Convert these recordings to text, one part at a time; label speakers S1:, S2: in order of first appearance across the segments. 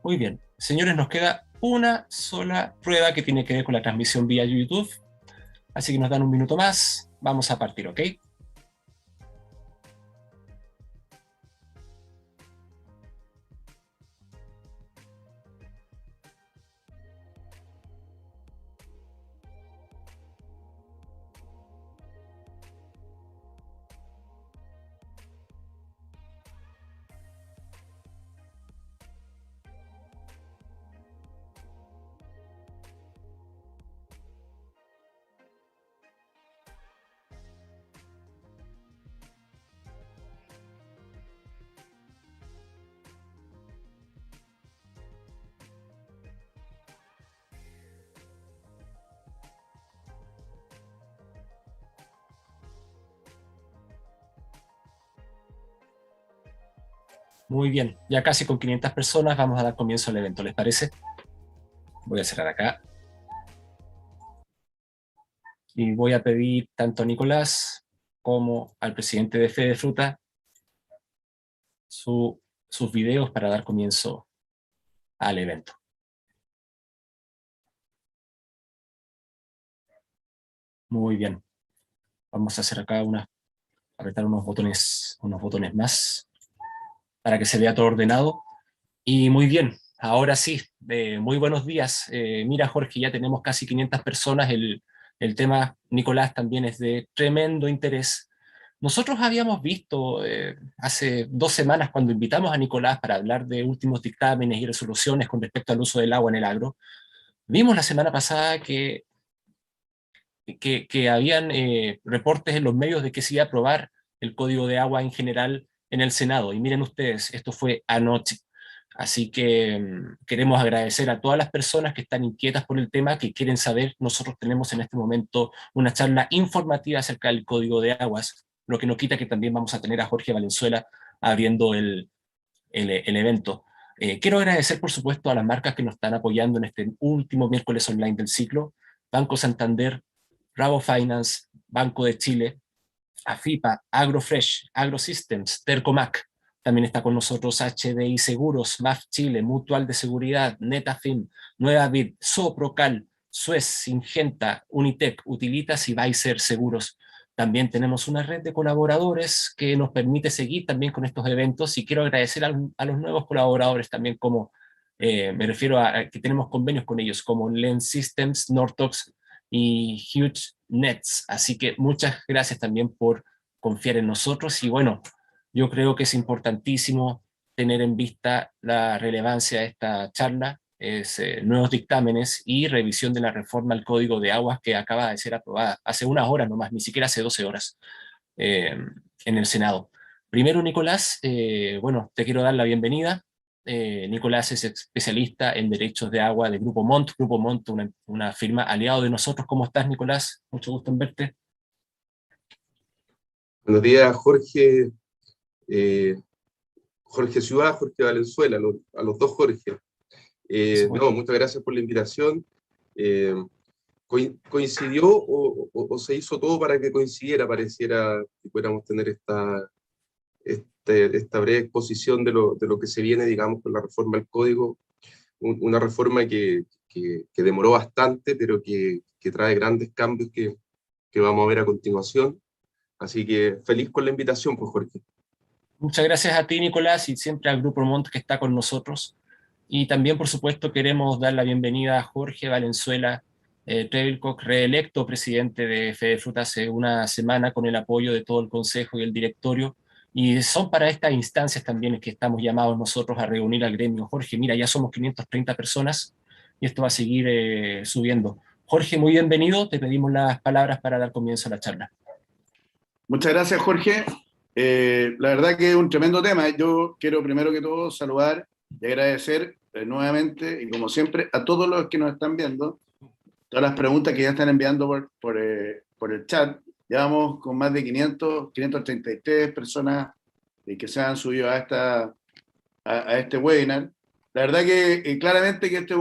S1: Muy bien. Señores, nos queda una sola prueba que tiene que ver con la transmisión vía YouTube. Así que nos dan un minuto más. Vamos a partir, ¿ok? Muy bien. Ya casi con 500 personas vamos a dar comienzo al evento. ¿Les parece? Voy a cerrar acá. Y voy a pedir tanto a Nicolás como al presidente de Fede Fruta sus videos para dar comienzo al evento. Muy bien. Vamos a hacer acá apretar unos botones más para que se vea todo ordenado. Y muy bien, ahora sí, muy buenos días. Mira, Jorge, ya tenemos casi 500 personas. El tema, Nicolás, también es de tremendo interés. Nosotros habíamos visto hace 2 semanas, cuando invitamos a Nicolás para hablar de últimos dictámenes y resoluciones con respecto al uso del agua en el agro, vimos la semana pasada que habían reportes en los medios de que se iba a aprobar el Código de Agua en general en el Senado. Y miren ustedes, esto fue anoche. Así que queremos agradecer a todas las personas que están inquietas por el tema, que quieren saber. Nosotros tenemos en este momento una charla informativa acerca del Código de Aguas, lo que no quita que también vamos a tener a Jorge Valenzuela abriendo el evento. Quiero agradecer, por supuesto, a las marcas que nos están apoyando en este último miércoles online del ciclo: Banco Santander, Rabo Finance, Banco de Chile, AFIPA, AgroFresh, AgroSystems, Tercomac. También está con nosotros HDI Seguros, MAF Chile, Mutual de Seguridad, Netafim, Nueva Vid, Soprocal, Suez, Singenta, Unitec, Utilitas y Vicer Seguros. También tenemos una red de colaboradores que nos permite seguir también con estos eventos, y quiero agradecer a los nuevos colaboradores también, como me refiero a que tenemos convenios con ellos, como Lens Systems, Nortox y Huge Nets. Así que muchas gracias también por confiar en nosotros. Y bueno, yo creo que es importantísimo tener en vista la relevancia de esta charla, es nuevos dictámenes y revisión de la reforma al Código de Aguas, que acaba de ser aprobada hace unas horas nomás, ni siquiera hace 12 horas, eh, en el Senado. Primero, Nicolás, bueno, te quiero dar la bienvenida. Nicolás es especialista en derechos de agua de Grupo Montt. Grupo Montt, una firma aliado de nosotros. ¿Cómo estás, Nicolás? Mucho gusto en verte.
S2: Buenos días, Jorge, Jorge Ciudad, Jorge Valenzuela, a los dos Jorge. No, muchas gracias por la invitación. Coincidió o se hizo todo para que coincidiera, pareciera que pudiéramos tener esta breve exposición de lo que se viene, digamos, con la reforma al código, una reforma que demoró bastante, pero que trae grandes cambios que vamos a ver a continuación. Así que feliz con la invitación, pues, Jorge.
S1: Muchas gracias a ti, Nicolás, y siempre al Grupo Montt, que está con nosotros. Y también, por supuesto, queremos dar la bienvenida a Jorge Valenzuela Trebilcock, reelecto presidente de Fede Fruta hace una semana, con el apoyo de todo el Consejo y el Directorio. Y son para estas instancias también que estamos llamados nosotros a reunir al gremio. Jorge, mira, ya somos 530 personas y esto va a seguir subiendo. Jorge, muy bienvenido. Te pedimos las palabras para dar comienzo a la charla.
S3: Muchas gracias, Jorge. La verdad que es un tremendo tema. Yo quiero primero que todo saludar y agradecer nuevamente, y como siempre, a todos los que nos están viendo, todas las preguntas que ya están enviando por el chat. Ya vamos con más de 533 personas que se han subido a este webinar. La verdad que claramente que este es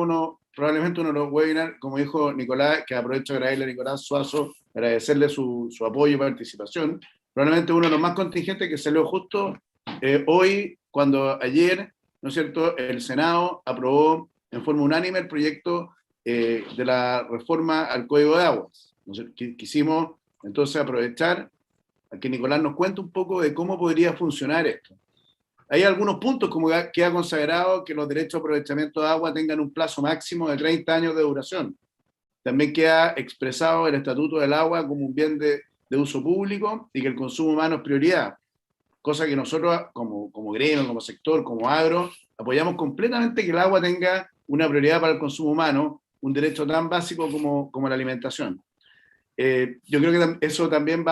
S3: probablemente uno de los webinars, como dijo Nicolás, que aprovecho de agradecerle a Nicolás Suazo, agradecerle su apoyo y participación, probablemente uno de los más contingentes que salió justo hoy, cuando ayer ¿no es cierto?, el Senado aprobó en forma unánime el proyecto de la reforma al Código de Aguas. Quisimos entonces aprovechar a que Nicolás nos cuente un poco de cómo podría funcionar esto. Hay algunos puntos, como que ha consagrado que los derechos de aprovechamiento de agua tengan un plazo máximo de 30 años de duración. También queda expresado el Estatuto del Agua como un bien de uso público y que el consumo humano es prioridad, cosa que nosotros como gremio, como sector, como agro, apoyamos completamente que el agua tenga una prioridad para el consumo humano, un derecho tan básico como la alimentación. Yo creo que eso también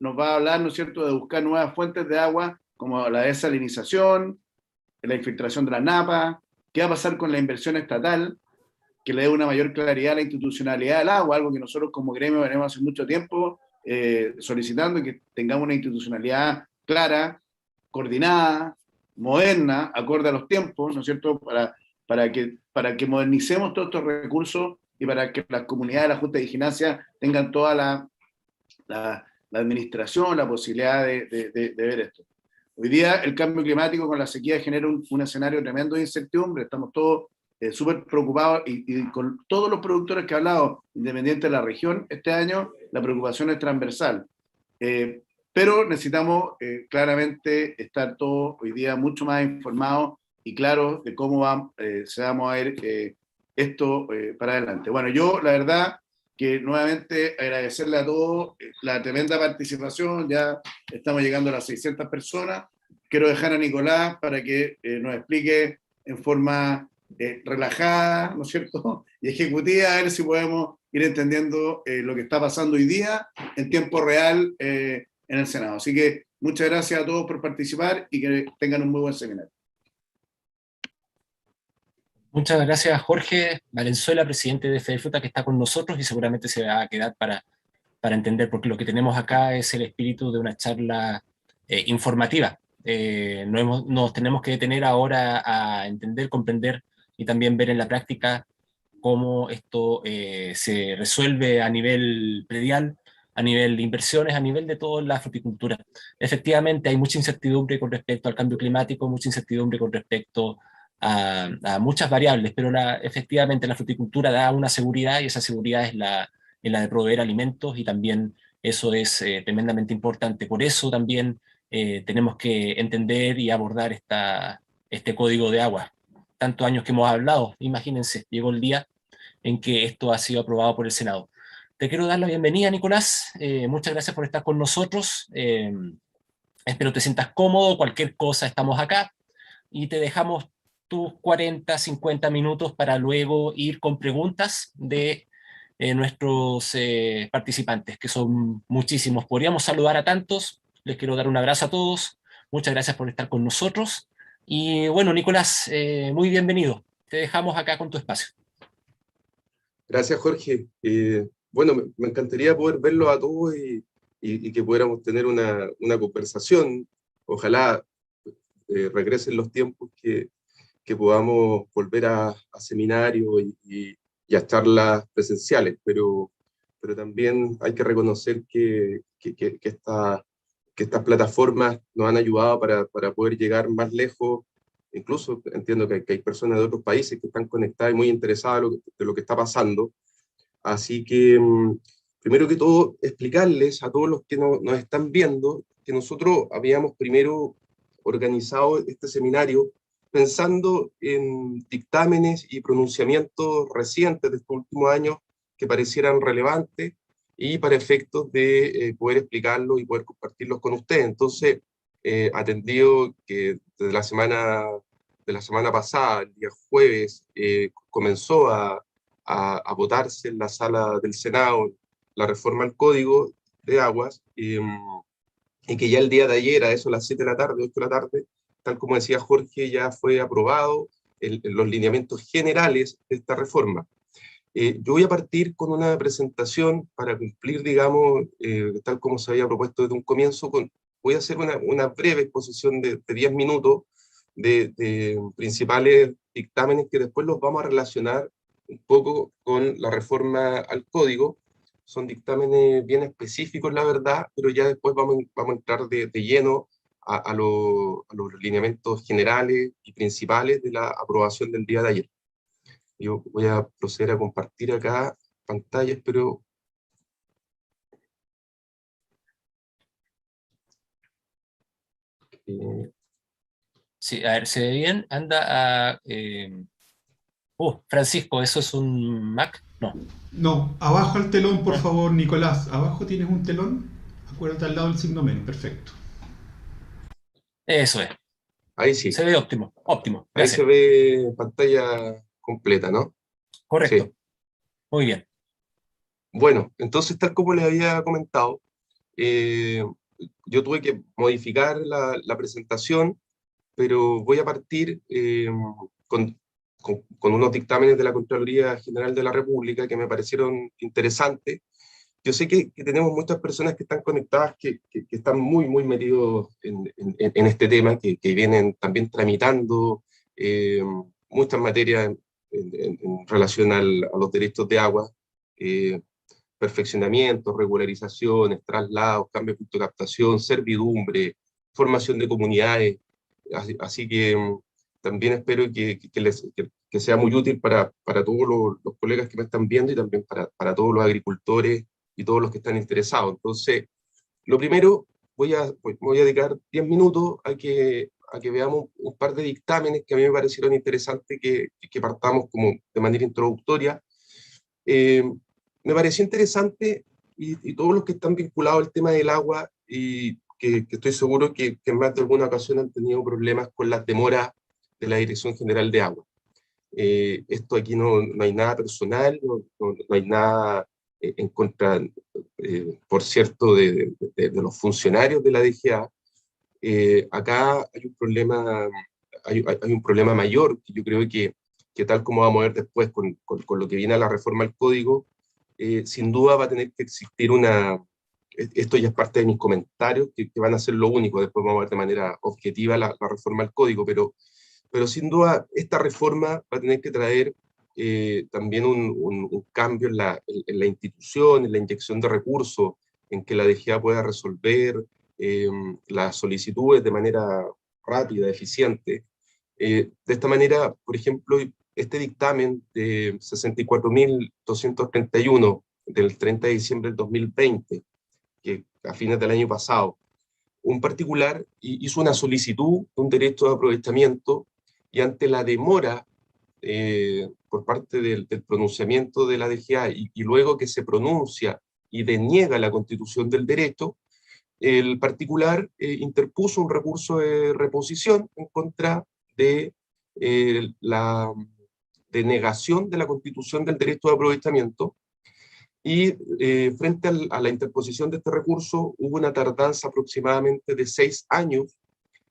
S3: nos va a hablar, ¿no es cierto?, de buscar nuevas fuentes de agua, como la desalinización, la infiltración de las napas, qué va a pasar con la inversión estatal, que le dé una mayor claridad a la institucionalidad del agua, algo que nosotros como gremio venimos hace mucho tiempo solicitando, que tengamos una institucionalidad clara, coordinada, moderna, acorde a los tiempos, ¿no es cierto?, para que modernicemos todos estos recursos y para que las comunidades de la Junta de Vigilancia tengan toda la administración, la posibilidad de ver esto. Hoy día el cambio climático con la sequía genera un escenario tremendo de incertidumbre, estamos todos súper preocupados y con todos los productores que he hablado, independiente de la región, este año la preocupación es transversal. Pero necesitamos claramente estar todos hoy día mucho más informados y claros de cómo se va a mover esto para adelante. Bueno, yo la verdad que nuevamente agradecerle a todos la tremenda participación, ya estamos llegando a las 600 personas. Quiero dejar a Nicolás para que nos explique en forma relajada, ¿no es cierto?, y ejecutiva, a ver si podemos ir entendiendo lo que está pasando hoy día en tiempo real en el Senado. Así que muchas gracias a todos por participar y que tengan un muy buen seminario.
S1: Muchas gracias, Jorge Valenzuela, presidente de FEDEFRUTA, que está con nosotros y seguramente se va a quedar para entender, porque lo que tenemos acá es el espíritu de una charla informativa. Nos tenemos que detener ahora a entender, comprender y también ver en la práctica cómo esto se resuelve a nivel predial, a nivel de inversiones, a nivel de toda la fruticultura. Efectivamente, hay mucha incertidumbre con respecto al cambio climático, mucha incertidumbre con respecto a muchas variables, pero efectivamente la fruticultura da una seguridad y esa seguridad es la de proveer alimentos y también eso es tremendamente importante. Por eso también tenemos que entender y abordar este código de agua. Tantos años que hemos hablado, imagínense, llegó el día en que esto ha sido aprobado por el Senado. Te quiero dar la bienvenida, Nicolás. Muchas gracias por estar con nosotros. Espero te sientas cómodo. Cualquier cosa, estamos acá. Y te dejamos tus 40, 50 minutos para luego ir con preguntas de nuestros participantes, que son muchísimos. Podríamos saludar a tantos. Les quiero dar un abrazo a todos. Muchas gracias por estar con nosotros. Y bueno, Nicolás, muy bienvenido. Te dejamos acá con tu espacio.
S2: Gracias, Jorge. Bueno, me encantaría poder verlos a todos y que pudiéramos tener una conversación. Ojalá regresen los tiempos que podamos volver a seminarios y a charlas presenciales, pero también hay que reconocer que estas plataformas nos han ayudado para poder llegar más lejos. Incluso entiendo que hay personas de otros países que están conectadas y muy interesadas de lo que está pasando. Así que, primero que todo, explicarles a todos los que nos están viendo que nosotros habíamos primero organizado este seminario pensando en dictámenes y pronunciamientos recientes de estos últimos años que parecieran relevantes y para efectos de poder explicarlos y poder compartirlos con ustedes. Entonces, atendido que desde la semana pasada, el día jueves, comenzó a votarse en la sala del Senado la reforma al Código de Aguas, y que ya el día de ayer, a eso a las 7 de la tarde, 8 de la tarde, tal como decía Jorge, ya fue aprobado los lineamientos generales de esta reforma. Yo voy a partir con una presentación para cumplir, digamos, tal como se había propuesto desde un comienzo, voy a hacer una breve exposición de 10 minutos de principales dictámenes que después los vamos a relacionar un poco con la reforma al Código. Son dictámenes bien específicos, la verdad, pero ya después vamos a entrar de lleno a los lineamientos generales y principales de la aprobación del día de ayer. Yo voy a proceder a compartir acá pantalla, espero.
S1: Sí, a ver, ¿se ve bien? Anda a... Francisco, ¿eso es un Mac? No.
S4: No, abajo al telón, por
S1: Ah,
S4: favor, Nicolás. Abajo tienes un telón. Acuérdate al lado del signo menos. Perfecto.
S1: eso es.
S2: Ahí sí,
S1: Se ve óptimo, óptimo.
S2: ahí se
S1: Gracias.
S2: ve pantalla completa, ¿no? Sí.
S1: Correcto. Muy bien.
S2: Bueno, entonces tal como les había comentado, eh, yo tuve que modificar la presentación, pero voy a partir con unos dictámenes de la Contraloría General de la República que me parecieron interesantes. Yo sé que tenemos muchas personas que están conectadas, que están muy, muy metidos en este tema, que vienen también tramitando eh, muchas materias en relación a los derechos de agua, eh, perfeccionamientos, regularizaciones, traslados, cambio de punto de captación, servidumbre, formación de comunidades. Así que también espero que sea muy útil para todos los colegas que me están viendo y también para todos los agricultores y todos los que están interesados. Entonces, lo primero, voy a dedicar 10 minutos a que veamos un par de dictámenes que a mí me parecieron interesantes que partamos como de manera introductoria. Eh, Me pareció interesante y todos los que están vinculados al tema del agua y que estoy seguro que en más de alguna ocasión han tenido problemas con las demoras de la Dirección General de Agua. Esto aquí no hay nada personal, no hay nada en contra, por cierto, de los funcionarios de la DGA. Acá hay un problema mayor, que yo creo que tal como vamos a ver después con lo que viene a la reforma al código, sin duda va a tener que existir esto ya es parte de mis comentarios, que van a ser lo único, después vamos a ver de manera objetiva la reforma al código, pero sin duda esta reforma va a tener que traer también un cambio en la institución, en la inyección de recursos, en que la DGA pueda resolver las solicitudes de manera rápida, eficiente. De esta manera, por ejemplo, este dictamen de 64.231 del 30 de diciembre del 2020, que a fines del año pasado, un particular hizo una solicitud de un derecho de aprovechamiento y ante la demora por parte del pronunciamiento de la DGA y luego que se pronuncia y deniega la constitución del derecho, el particular interpuso un recurso de reposición en contra de la denegación de la constitución del derecho de aprovechamiento y frente a la interposición de este recurso hubo una tardanza aproximadamente de 6 años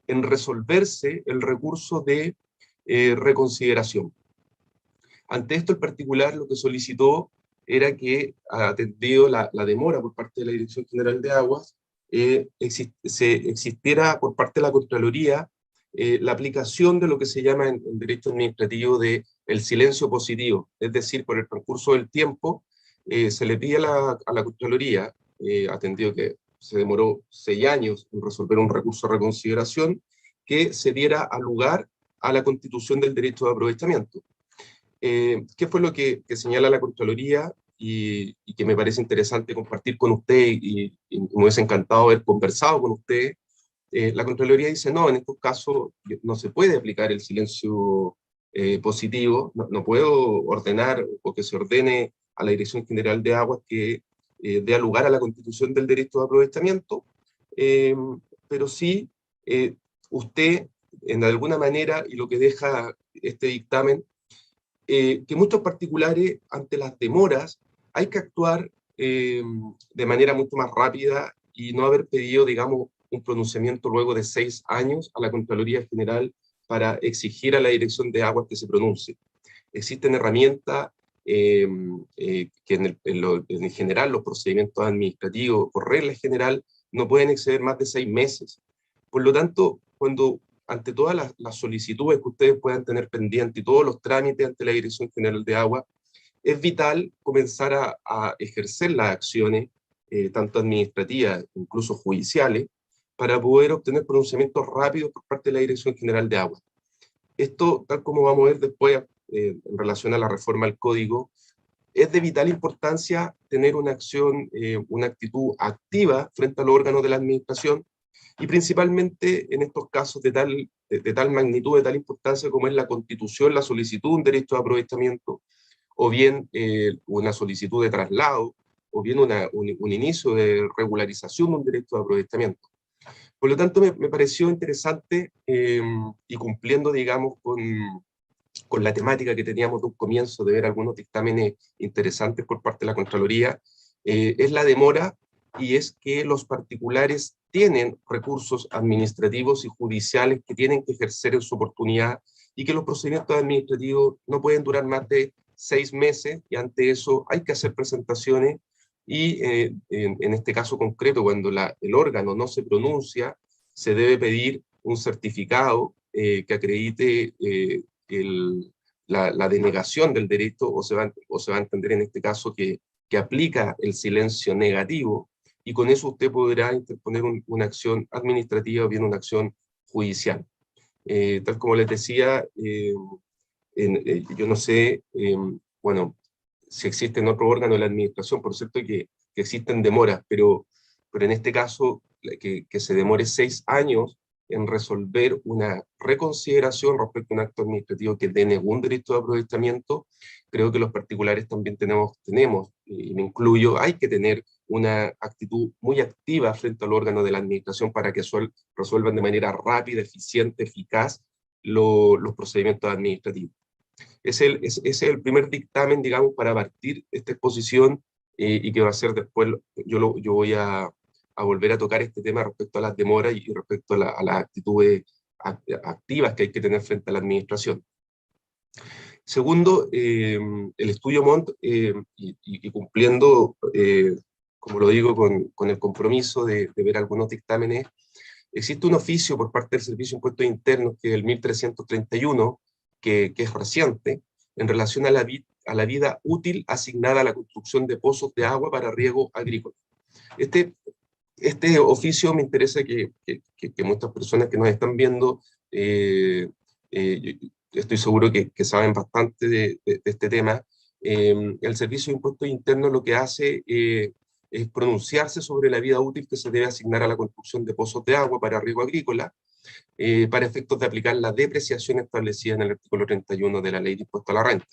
S2: en resolverse el recurso de reconsideración. Ante esto, el particular lo que solicitó era que, atendido la demora por parte de la Dirección General de Aguas, existiera por parte de la Contraloría la aplicación de lo que se llama en derecho administrativo de el silencio positivo, es decir, por el transcurso del tiempo, se le pide a la Contraloría, atendido que se demoró 6 años en resolver un recurso de reconsideración, que se diera lugar a la constitución del derecho de aprovechamiento. ¿Qué fue lo que señala la Contraloría y que me parece interesante compartir con usted y me hubiese encantado haber conversado con usted? La Contraloría dice, no, en estos casos no se puede aplicar el silencio positivo, no puedo ordenar o que se ordene a la Dirección General de Aguas que dé lugar a la constitución del derecho de aprovechamiento, pero sí usted, en alguna manera, y lo que deja este dictamen, que muchos particulares, ante las demoras, hay que actuar de manera mucho más rápida y no haber pedido, digamos, un pronunciamiento luego de 6 años a la Contraloría General para exigir a la Dirección de Aguas que se pronuncie. Existen herramientas que en general los procedimientos administrativos, por regla general, no pueden exceder más de 6 meses. Por lo tanto, cuando ante todas las solicitudes que ustedes puedan tener pendientes y todos los trámites ante la Dirección General de Agua, es vital comenzar a ejercer las acciones, tanto administrativas, incluso judiciales, para poder obtener pronunciamientos rápidos por parte de la Dirección General de Agua. Esto, tal como vamos a ver después, en relación a la reforma al código, es de vital importancia tener una acción, una actitud activa frente a los órganos de la administración, y principalmente en estos casos de tal magnitud, de tal importancia como es la constitución, la solicitud de un derecho de aprovechamiento, o bien una solicitud de traslado, o bien un inicio de regularización de un derecho de aprovechamiento. Por lo tanto, me pareció interesante, y cumpliendo, digamos, con la temática que teníamos de un comienzo, de ver algunos dictámenes interesantes por parte de la Contraloría, es la demora, y es que los particulares tienen recursos administrativos y judiciales que tienen que ejercer en su oportunidad, y que los procedimientos administrativos no pueden durar más de 6 meses, y ante eso hay que hacer presentaciones, y en este caso concreto, cuando el órgano no se pronuncia, se debe pedir un certificado que acredite la denegación del derecho, o se va a entender en este caso que aplica el silencio negativo, y con eso usted podrá interponer una acción administrativa o bien una acción judicial. Tal como les decía, yo no sé, bueno, si existen otros órganos de la administración, por cierto que existen demoras, pero en este caso, que se demore 6 años en resolver una reconsideración respecto a un acto administrativo que denegó un derecho de aprovechamiento, creo que los particulares también tenemos, y me incluyo, hay que tener una actitud muy activa frente al órgano de la administración para que resuelvan de manera rápida, eficiente, eficaz los procedimientos administrativos. Ese es el primer dictamen, digamos, para partir esta exposición, y que va a ser después, yo voy a volver a tocar este tema respecto a las demoras y respecto a las actitudes activas que hay que tener frente a la administración. Segundo, el estudio Montt, y cumpliendo, como lo digo, con el compromiso de ver algunos dictámenes, existe un oficio por parte del Servicio de Impuestos Internos, que es el 1331, que es reciente, en relación a la vida útil asignada a la construcción de pozos de agua para riego agrícola. Este oficio me interesa que muchas personas que nos están viendo, estoy seguro que saben bastante de este tema. El Servicio de Impuestos Internos lo que hace es pronunciarse sobre la vida útil que se debe asignar a la construcción de pozos de agua para riego agrícola, para efectos de aplicar la depreciación establecida en el artículo 31 de la Ley de Impuesto a la Renta.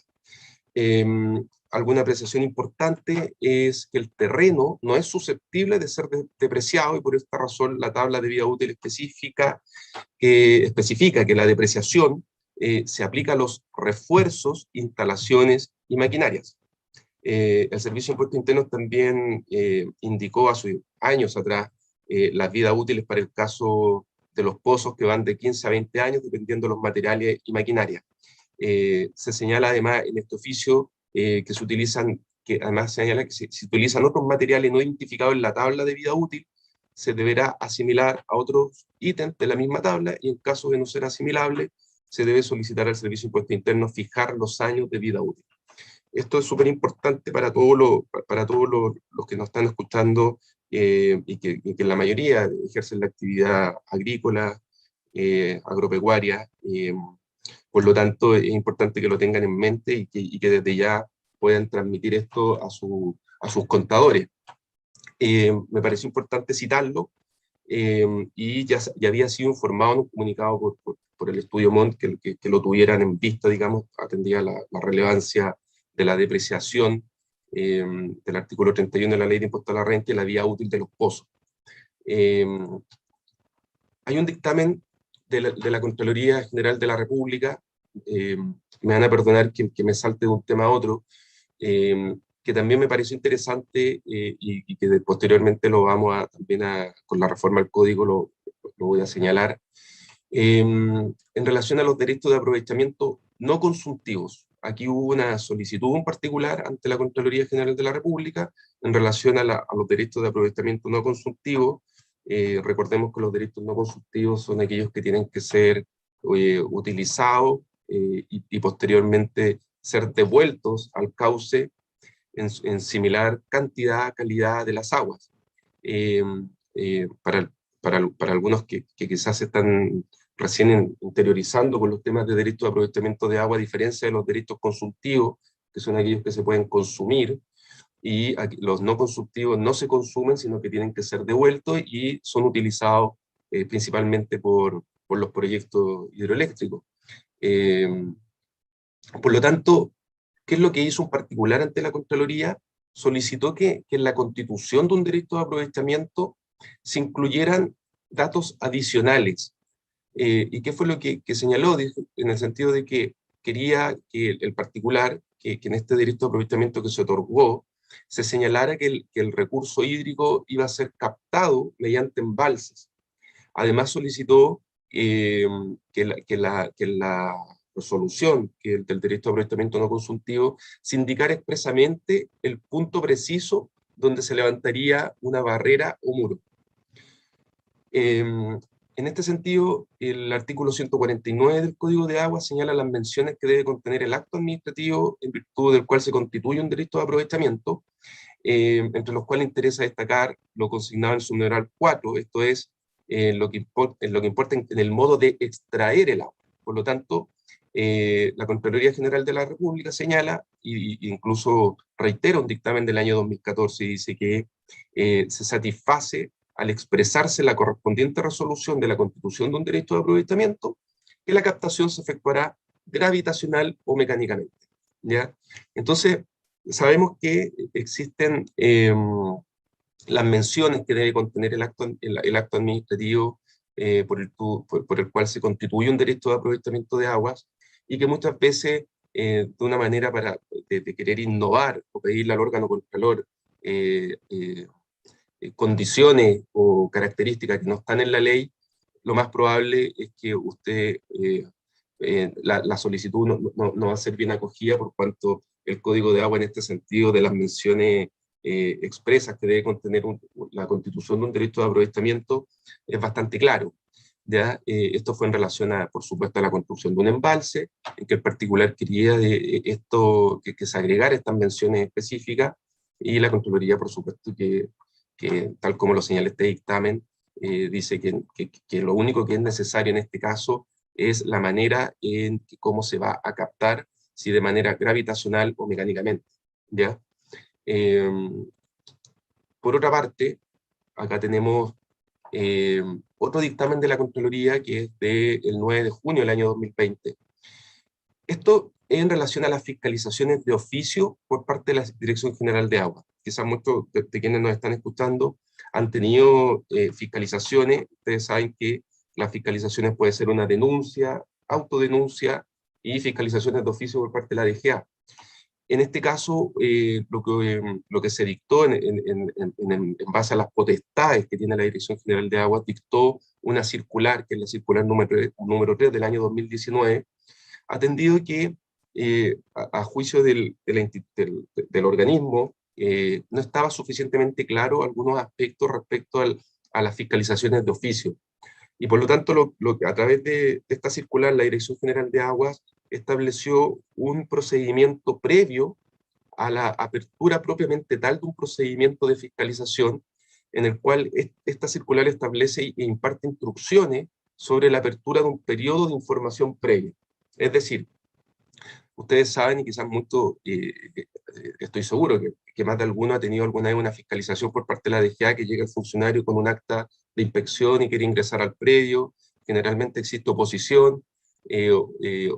S2: Alguna apreciación importante es que el terreno no es susceptible de ser depreciado, y por esta razón la tabla de vida útil especifica que la depreciación se aplica a los refuerzos, instalaciones y maquinarias. El Servicio de Impuestos Internos también indicó hace años atrás las vidas útiles para el caso de los pozos, que van de 15 a 20 años, dependiendo de los materiales y maquinarias. Se señala además en este oficio que además señala que si utilizan otros materiales no identificados en la tabla de vida útil, se deberá asimilar a otros ítems de la misma tabla, y en caso de no ser asimilable, se debe solicitar al Servicio de Impuestos Internos fijar los años de vida útil. Esto es súper importante para todos los que nos están escuchando, y que la mayoría ejercen la actividad agrícola, agropecuaria. Por lo tanto, es importante que lo tengan en mente, y que desde ya puedan transmitir esto a sus contadores. Me pareció importante citarlo, y ya había sido informado en un comunicado por el estudio Montt, que lo tuvieran en vista, digamos, atendía la relevancia de la depreciación del artículo 31 de la Ley de Impuesto a la Renta y la vida útil de los pozos. Hay un dictamen de la Contraloría General de la República, me van a perdonar que me salte de un tema a otro, que también me pareció interesante, y que posteriormente lo vamos con la reforma al código lo voy a señalar, en relación a los derechos de aprovechamiento no consultivos. Aquí hubo una solicitud en particular ante la Contraloría General de la República en relación a los derechos de aprovechamiento no consultivos. Recordemos que los derechos no consultivos son aquellos que tienen que ser utilizados y posteriormente ser devueltos al cauce en similar cantidad, calidad de las aguas. Para para algunos que quizás están recién interiorizando con los temas de derecho de aprovechamiento de agua, a diferencia de los derechos consultivos, que son aquellos que se pueden consumir, y los no consultivos no se consumen, sino que tienen que ser devueltos y son utilizados principalmente por los proyectos hidroeléctricos. Por lo tanto, ¿qué es lo que hizo un particular ante la Contraloría? Solicitó que en la constitución de un derecho de aprovechamiento se incluyeran datos adicionales. ¿Y qué fue lo que señaló? En el sentido de que quería que el particular, que en este derecho de aprovechamiento que se otorgó, se señalara que el recurso hídrico iba a ser captado mediante embalses. Además solicitó que la resolución del derecho de aprovechamiento no consultivo se indicara expresamente el punto preciso donde se levantaría una barrera o muro. En este sentido, el artículo 149 del Código de Agua señala las menciones que debe contener el acto administrativo en virtud del cual se constituye un derecho de aprovechamiento, entre los cuales interesa destacar lo consignado en su numeral 4, esto es, lo que importa en el modo de extraer el agua. Por lo tanto, la Contraloría General de la República señala, e incluso reitera un dictamen del año 2014, y dice que se satisface al expresarse la correspondiente resolución de la constitución de un derecho de aprovechamiento, que la captación se efectuará gravitacional o mecánicamente, ¿ya? Entonces, sabemos que existen las menciones que debe contener el acto administrativo por el cual se constituye un derecho de aprovechamiento de aguas, y que muchas veces, de una manera de querer innovar o pedirle al órgano contralor condiciones o características que no están en la ley, lo más probable es que usted, la solicitud no va a ser bien acogida, por cuanto el Código de Agua en este sentido de las menciones expresas que debe contener la constitución de un derecho de aprovechamiento es bastante claro. ¿Ya? Esto fue en relación a, por supuesto, a la construcción de un embalse, en que el particular quería que se agregara estas menciones específicas, y la Contraloría, por supuesto, que tal como lo señala este dictamen, dice que lo único que es necesario en este caso es la manera en cómo se va a captar, si de manera gravitacional o mecánicamente, ¿ya? Por otra parte, acá tenemos otro dictamen de la Contraloría, que es del 9 de junio del año 2020. Esto en relación a las fiscalizaciones de oficio por parte de la Dirección General de Agua. Quizás muchos de quienes nos están escuchando han tenido fiscalizaciones. Ustedes saben que las fiscalizaciones puede ser una denuncia, autodenuncia y fiscalizaciones de oficio por parte de la DGA. En este caso, lo que se dictó en base a las potestades que tiene la Dirección General de Agua, dictó una circular, que es la circular número 3 del año 2019, atendido que a juicio del organismo no estaba suficientemente claro algunos aspectos respecto a las fiscalizaciones de oficio. Y por lo tanto, a través de esta circular, la Dirección General de Aguas estableció un procedimiento previo a la apertura propiamente tal de un procedimiento de fiscalización, en el cual esta circular establece e imparte instrucciones sobre la apertura de un periodo de información previa. Es decir, ustedes saben, y quizás mucho, estoy seguro que más de alguno ha tenido alguna vez una fiscalización por parte de la DGA, que llega el funcionario con un acta de inspección y quiere ingresar al predio. Generalmente existe oposición,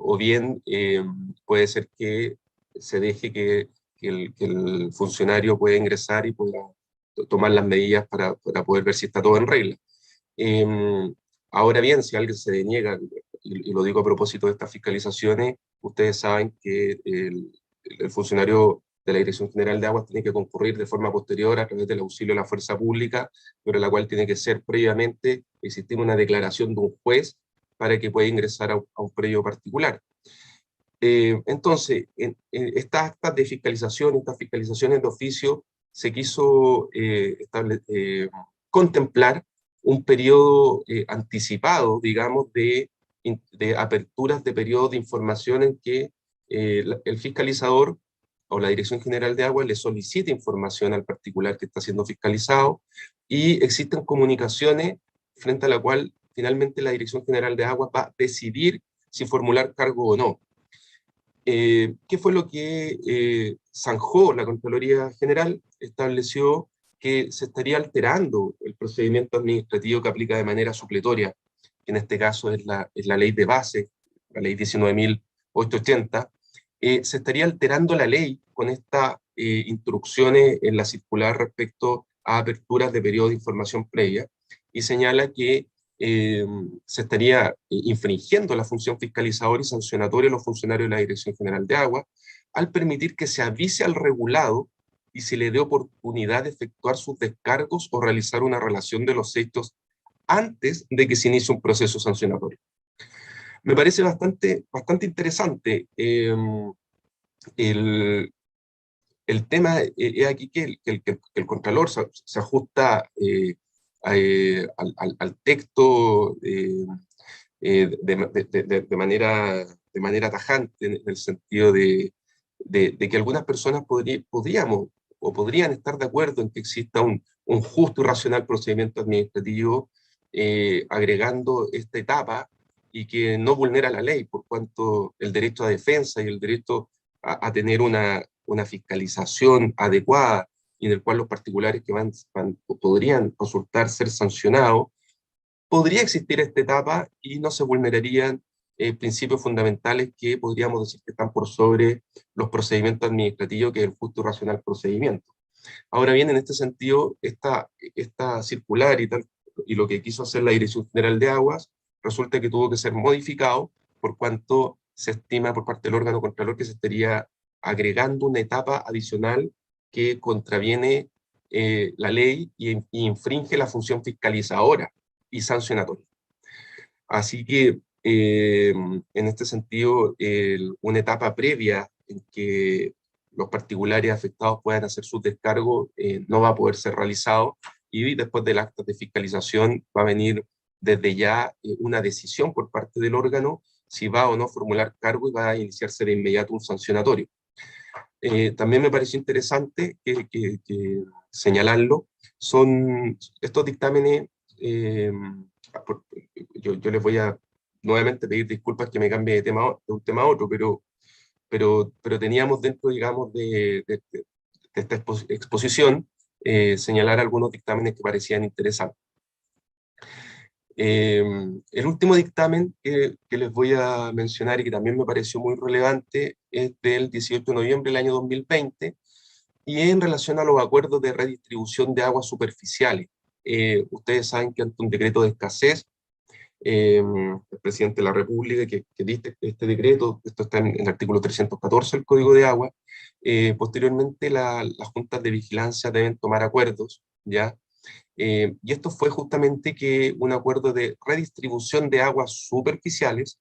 S2: o bien puede ser que se deje que el funcionario pueda ingresar y pueda tomar las medidas para poder ver si está todo en regla. Ahora bien, si alguien se deniega, y lo digo a propósito de estas fiscalizaciones, ustedes saben que el funcionario de la Dirección General de Aguas tiene que concurrir de forma posterior a través del auxilio de la fuerza pública, pero la cual tiene que ser previamente, existir una declaración de un juez para que pueda ingresar a un predio particular. Entonces, en estas actas de fiscalización, estas fiscalizaciones de oficio, se quiso contemplar un periodo anticipado, digamos, de aperturas de periodos de información en que el fiscalizador o la Dirección General de Agua le solicita información al particular que está siendo fiscalizado, y existen comunicaciones frente a la cual finalmente la Dirección General de Aguas va a decidir si formular cargo o no. ¿Qué fue lo que zanjó la Contraloría General? Estableció que se estaría alterando el procedimiento administrativo que aplica de manera supletoria, que en este caso es la ley de base, la ley 19.880, se estaría alterando la ley con estas instrucciones en la circular respecto a aperturas de periodo de información previa, y señala que se estaría infringiendo la función fiscalizadora y sancionatoria de los funcionarios de la Dirección General de Agua al permitir que se avise al regulado y se le dé oportunidad de efectuar sus descargos o realizar una relación de los hechos antes de que se inicie un proceso sancionatorio. Me parece bastante interesante. El tema es aquí que el Contralor se ajusta al texto de manera tajante, en el sentido de que algunas personas podrían estar de acuerdo en que exista un justo y racional procedimiento administrativo, agregando esta etapa, y que no vulnera la ley, por cuanto el derecho a defensa y el derecho a tener una fiscalización adecuada, y en el cual los particulares que podrían resultar ser sancionados, podría existir esta etapa y no se vulnerarían principios fundamentales que podríamos decir que están por sobre los procedimientos administrativos, que es el justo y racional procedimiento. Ahora bien, en este sentido, esta circular y lo que quiso hacer la Dirección General de Aguas, resulta que tuvo que ser modificado, por cuanto se estima por parte del órgano contralor que se estaría agregando una etapa adicional que contraviene la ley y infringe la función fiscalizadora y sancionatoria. Así que, en este sentido, una etapa previa en que los particulares afectados puedan hacer sus descargos no va a poder ser realizado, y después del acta de fiscalización va a venir desde ya una decisión por parte del órgano si va o no formular cargo, y va a iniciarse de inmediato un sancionatorio. También me pareció interesante que señalarlo, son estos dictámenes, yo les voy a nuevamente pedir disculpas que me cambie de un tema a otro, pero teníamos dentro, digamos, de esta exposición, señalar algunos dictámenes que parecían interesantes. El último dictamen que les voy a mencionar y que también me pareció muy relevante es del 18 de noviembre del año 2020, y es en relación a los acuerdos de redistribución de aguas superficiales. Ustedes saben que ante un decreto de escasez, el presidente de la República que dicta este decreto, esto está en el artículo 314 del Código de Agua, posteriormente las juntas de vigilancia deben tomar acuerdos, ¿ya? Y esto fue justamente que un acuerdo de redistribución de aguas superficiales,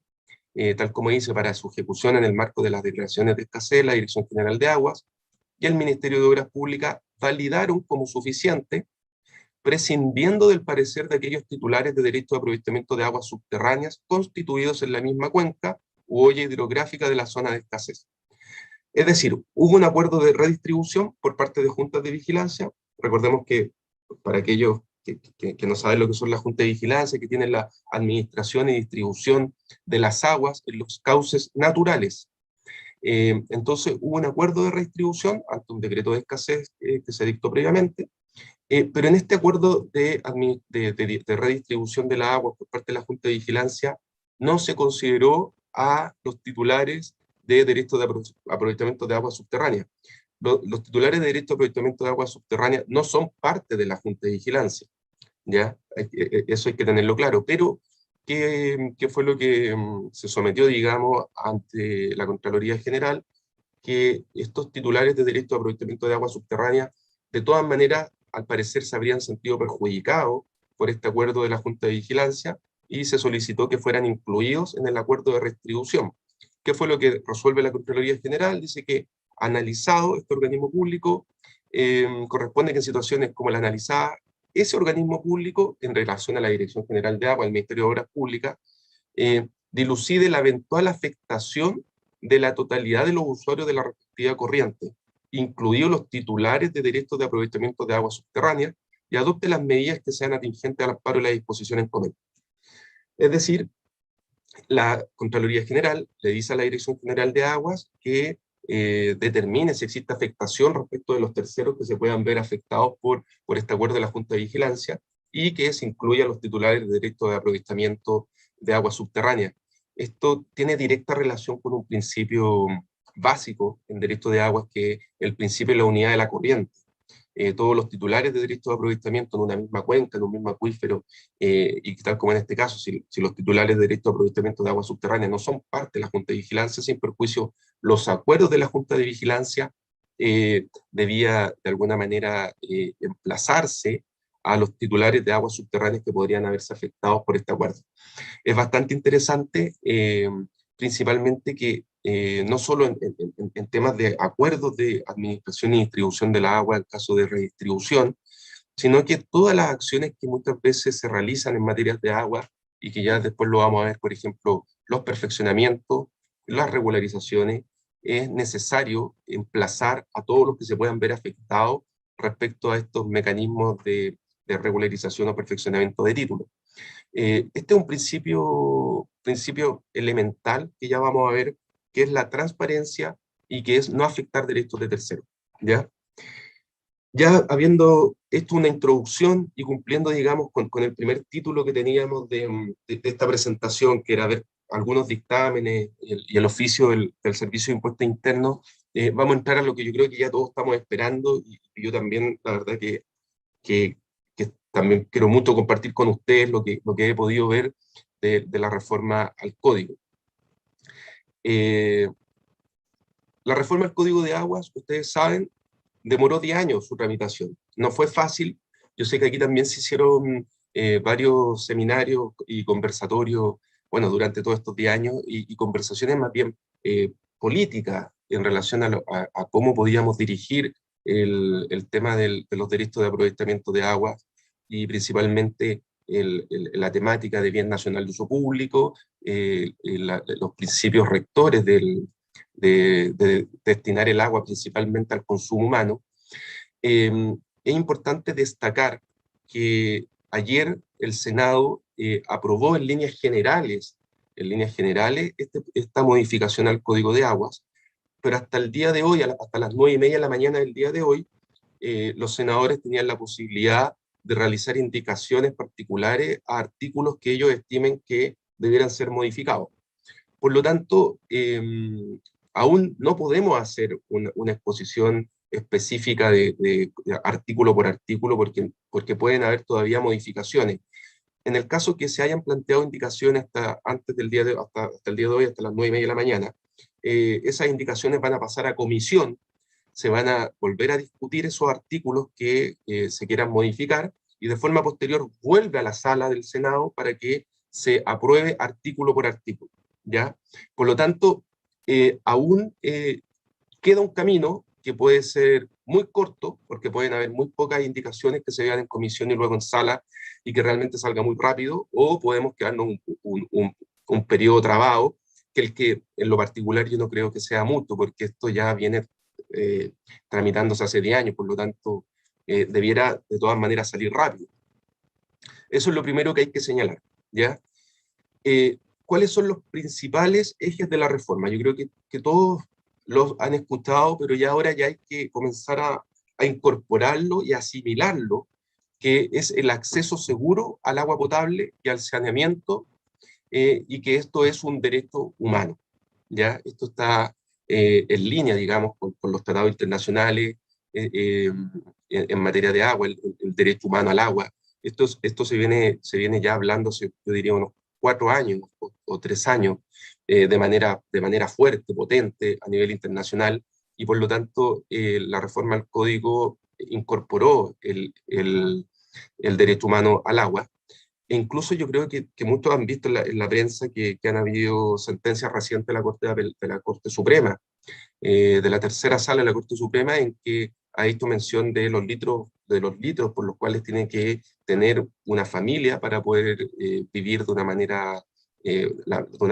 S2: tal como dice, para su ejecución en el marco de las declaraciones de escasez, la Dirección General de Aguas y el Ministerio de Obras Públicas validaron como suficiente, prescindiendo del parecer de aquellos titulares de derecho de aprovechamiento de aguas subterráneas constituidos en la misma cuenca u olla hidrográfica de la zona de escasez. Es decir, hubo un acuerdo de redistribución por parte de juntas de vigilancia. Recordemos que, para aquellos que no saben lo que son las juntas de vigilancia, que tienen la administración y distribución de las aguas en los cauces naturales. Entonces hubo un acuerdo de redistribución ante un decreto de escasez que se dictó previamente, pero en este acuerdo de redistribución de la agua por parte de la Junta de Vigilancia no se consideró a los titulares de derecho de aprovechamiento de agua subterránea. Los titulares de derecho de aprovechamiento de agua subterránea no son parte de la Junta de Vigilancia, ¿ya? Eso hay que tenerlo claro, pero ¿qué fue lo que se sometió, digamos, ante la Contraloría General? Que estos titulares de derecho de aprovechamiento de agua subterránea, de todas maneras, al parecer se habrían sentido perjudicados por este acuerdo de la Junta de Vigilancia, y se solicitó que fueran incluidos en el acuerdo de redistribución. ¿Qué fue lo que resuelve la Contraloría General? Dice que, analizado este organismo público, corresponde que en situaciones como la analizada, ese organismo público, en relación a la Dirección General de Agua, el Ministerio de Obras Públicas, dilucide la eventual afectación de la totalidad de los usuarios de la respectiva corriente, incluidos los titulares de derechos de aprovechamiento de agua subterránea, y adopte las medidas que sean atingentes al amparo de las disposiciones convenientes. Es decir, la Contraloría General le dice a la Dirección General de Aguas que determine si existe afectación respecto de los terceros que se puedan ver afectados por este acuerdo de la Junta de Vigilancia, y que se incluya a los titulares de derecho de aprovechamiento de aguas subterráneas. Esto tiene directa relación con un principio básico en derecho de aguas, que es el principio de la unidad de la corriente. Todos los titulares de derecho de aprovechamiento en una misma cuenca, en un mismo acuífero, y tal como en este caso, si los titulares de derecho de aprovechamiento de aguas subterráneas no son parte de la Junta de Vigilancia, sin perjuicio los acuerdos de la Junta de Vigilancia, debía de alguna manera emplazarse a los titulares de aguas subterráneas que podrían haberse afectados por este acuerdo. Es bastante interesante, principalmente que no solo en temas de acuerdos de administración y distribución de la agua en caso de redistribución, sino que todas las acciones que muchas veces se realizan en materias de agua, y que ya después lo vamos a ver, por ejemplo, los perfeccionamientos, las regularizaciones, es necesario emplazar a todos los que se puedan ver afectados respecto a estos mecanismos de regularización o perfeccionamiento de títulos. Este es un principio elemental que ya vamos a ver, que es la transparencia y que es no afectar derechos de terceros, ¿ya? Ya habiendo hecho una introducción y cumpliendo, digamos, con el primer título que teníamos de esta presentación, que era ver algunos dictámenes y el oficio del Servicio de Impuestos Internos, vamos a entrar a lo que yo creo que ya todos estamos esperando, y yo también, la verdad que también quiero mucho compartir con ustedes lo que he podido ver de la reforma al Código. La reforma al Código de Aguas, ustedes saben, demoró 10 años su tramitación. No fue fácil. Yo sé que aquí también se hicieron varios seminarios y conversatorios, bueno, durante todos estos 10 años, y conversaciones más bien políticas en relación a cómo podíamos dirigir el tema de los derechos de aprovechamiento de aguas, y principalmente la temática de bien nacional de uso público, los principios rectores de destinar el agua principalmente al consumo humano. Es importante destacar que ayer el Senado aprobó en líneas generales esta modificación al Código de Aguas, pero hasta el día de hoy, hasta las 9:30 de la mañana del día de hoy, los senadores tenían la posibilidad de realizar indicaciones particulares a artículos que ellos estimen que debieran ser modificados. Por lo tanto, aún no podemos hacer una exposición específica de artículo por artículo, porque pueden haber todavía modificaciones. En el caso que se hayan planteado indicaciones hasta el día de hoy, hasta las 9:30 de la mañana, esas indicaciones van a pasar a comisión, se van a volver a discutir esos artículos que se quieran modificar, y de forma posterior vuelve a la sala del Senado para que se apruebe artículo por artículo, ¿ya? Por lo tanto, aún queda un camino que puede ser muy corto, porque pueden haber muy pocas indicaciones que se vean en comisión y luego en sala, y que realmente salga muy rápido, o podemos quedarnos un periodo trabado, que en lo particular yo no creo que sea mucho, porque esto ya viene tramitándose hace 10 años, por lo tanto debiera de todas maneras salir rápido. Eso es lo primero que hay que señalar, ¿ya? ¿Cuáles son los principales ejes de la reforma? Yo creo que todos los han escuchado, pero ya ahora ya hay que comenzar a incorporarlo y asimilarlo, que es el acceso seguro al agua potable y al saneamiento, y que esto es un derecho humano, ¿ya? Esto está en línea, digamos, con los tratados internacionales en materia de agua, el derecho humano al agua. Esto se viene ya hablando, yo diría, unos 4 años o 3 años, de manera fuerte, potente a nivel internacional, y por lo tanto la reforma al Código incorporó el derecho humano al agua. E incluso yo creo que muchos han visto en la prensa que han habido sentencias recientes de la Corte Suprema, de la tercera sala de la Corte Suprema, en que ha hecho mención de los litros por los cuales tiene que tener una familia para poder vivir de una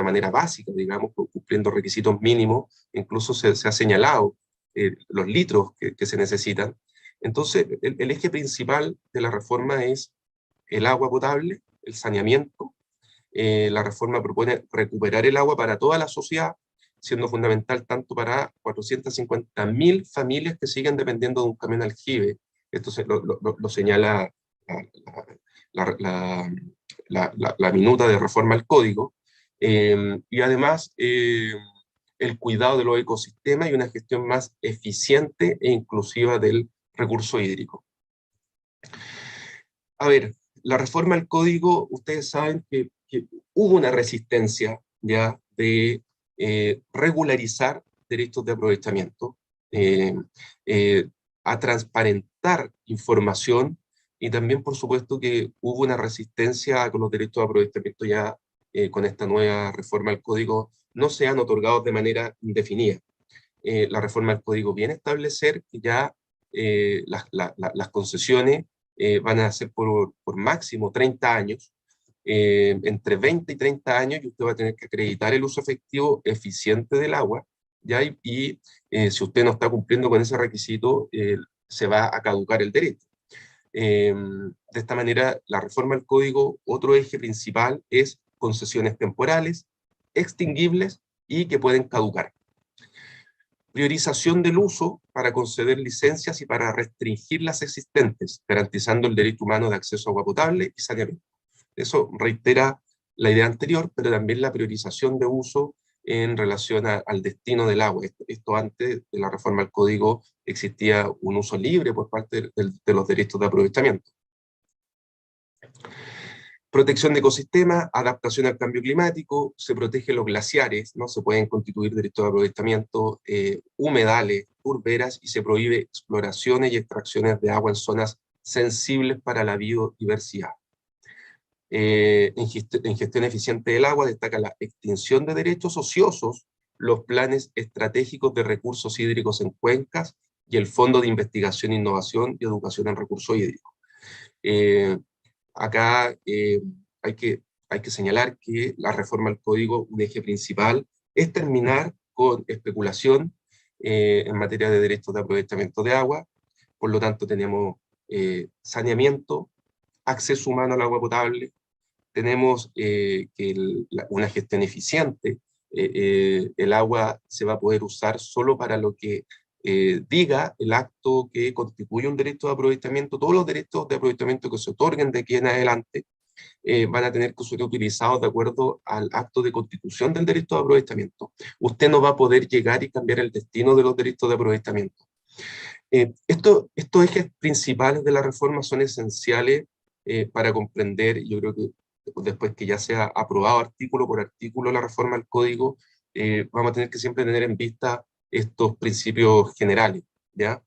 S2: manera básica, digamos, cumpliendo requisitos mínimos. Incluso se ha señalado los litros que se necesitan. Entonces, el eje principal de la reforma es el agua potable, el saneamiento. La reforma propone recuperar el agua para toda la sociedad, siendo fundamental tanto para 450.000 familias que siguen dependiendo de un camión aljibe. Esto lo señala la minuta de reforma al código. Y además, el cuidado de los ecosistemas y una gestión más eficiente e inclusiva del recurso hídrico. A ver, la reforma al código, ustedes saben que hubo una resistencia ya de regularizar derechos de aprovechamiento, a transparentar información, y también, por supuesto, que hubo una resistencia con los derechos de aprovechamiento ya con esta nueva reforma al código, no sean otorgados de manera indefinida. La reforma al código viene a establecer que ya las concesiones van a ser por máximo 30 años, entre 20 y 30 años, y usted va a tener que acreditar el uso efectivo eficiente del agua, ¿ya? Y si usted no está cumpliendo con ese requisito, se va a caducar el derecho. De esta manera, la reforma al código, otro eje principal es concesiones temporales, extinguibles y que pueden caducar. Priorización del uso para conceder licencias y para restringir las existentes, garantizando el derecho humano de acceso a agua potable y saneamiento. Eso reitera la idea anterior, pero también la priorización de uso en relación al destino del agua. Esto antes de la reforma al código existía un uso libre por parte de los derechos de aprovechamiento. Protección de ecosistemas, adaptación al cambio climático, se protegen los glaciares, ¿no? Se pueden constituir derechos de aprovechamiento, humedales, turberas, y se prohíbe exploraciones y extracciones de agua en zonas sensibles para la biodiversidad. En gestión eficiente del agua destaca la extinción de derechos ociosos, los planes estratégicos de recursos hídricos en cuencas y el Fondo de Investigación, Innovación y Educación en Recursos Hídricos. Acá hay que señalar que la reforma al código, un eje principal, es terminar con especulación en materia de derechos de aprovechamiento de agua. Por lo tanto, tenemos saneamiento, acceso humano al agua potable, tenemos una gestión eficiente. El agua se va a poder usar solo para lo que diga el acto que constituye un derecho de aprovechamiento. Todos los derechos de aprovechamiento que se otorguen de aquí en adelante van a tener que ser utilizados de acuerdo al acto de constitución del derecho de aprovechamiento. Usted no va a poder llegar y cambiar el destino de los derechos de aprovechamiento. Estos ejes principales de la reforma son esenciales para comprender, yo creo que después que ya sea aprobado artículo por artículo la reforma al código, vamos a tener que siempre tener en vista estos principios generales, ¿ya?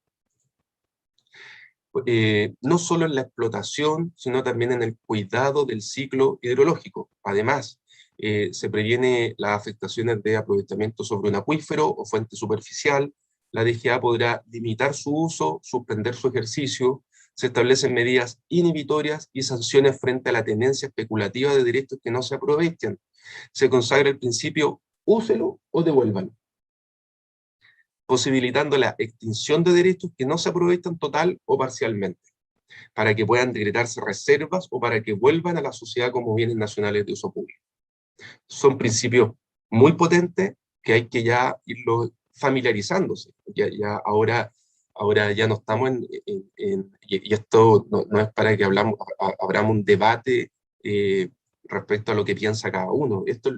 S2: No solo en la explotación, sino también en el cuidado del ciclo hidrológico. Además, se previene las afectaciones de aprovechamiento sobre un acuífero o fuente superficial. La DGA podrá limitar su uso, suspender su ejercicio. Se establecen medidas inhibitorias y sanciones frente a la tenencia especulativa de derechos que no se aprovechan. Se consagra el principio úselo o devuélvalo, posibilitando la extinción de derechos que no se aprovechan total o parcialmente, para que puedan decretarse reservas o para que vuelvan a la sociedad como bienes nacionales de uso público. Son principios muy potentes que hay que ya irlos familiarizándose. Ahora ya no estamos y esto no es para que abramos un debate respecto a lo que piensa cada uno. Esto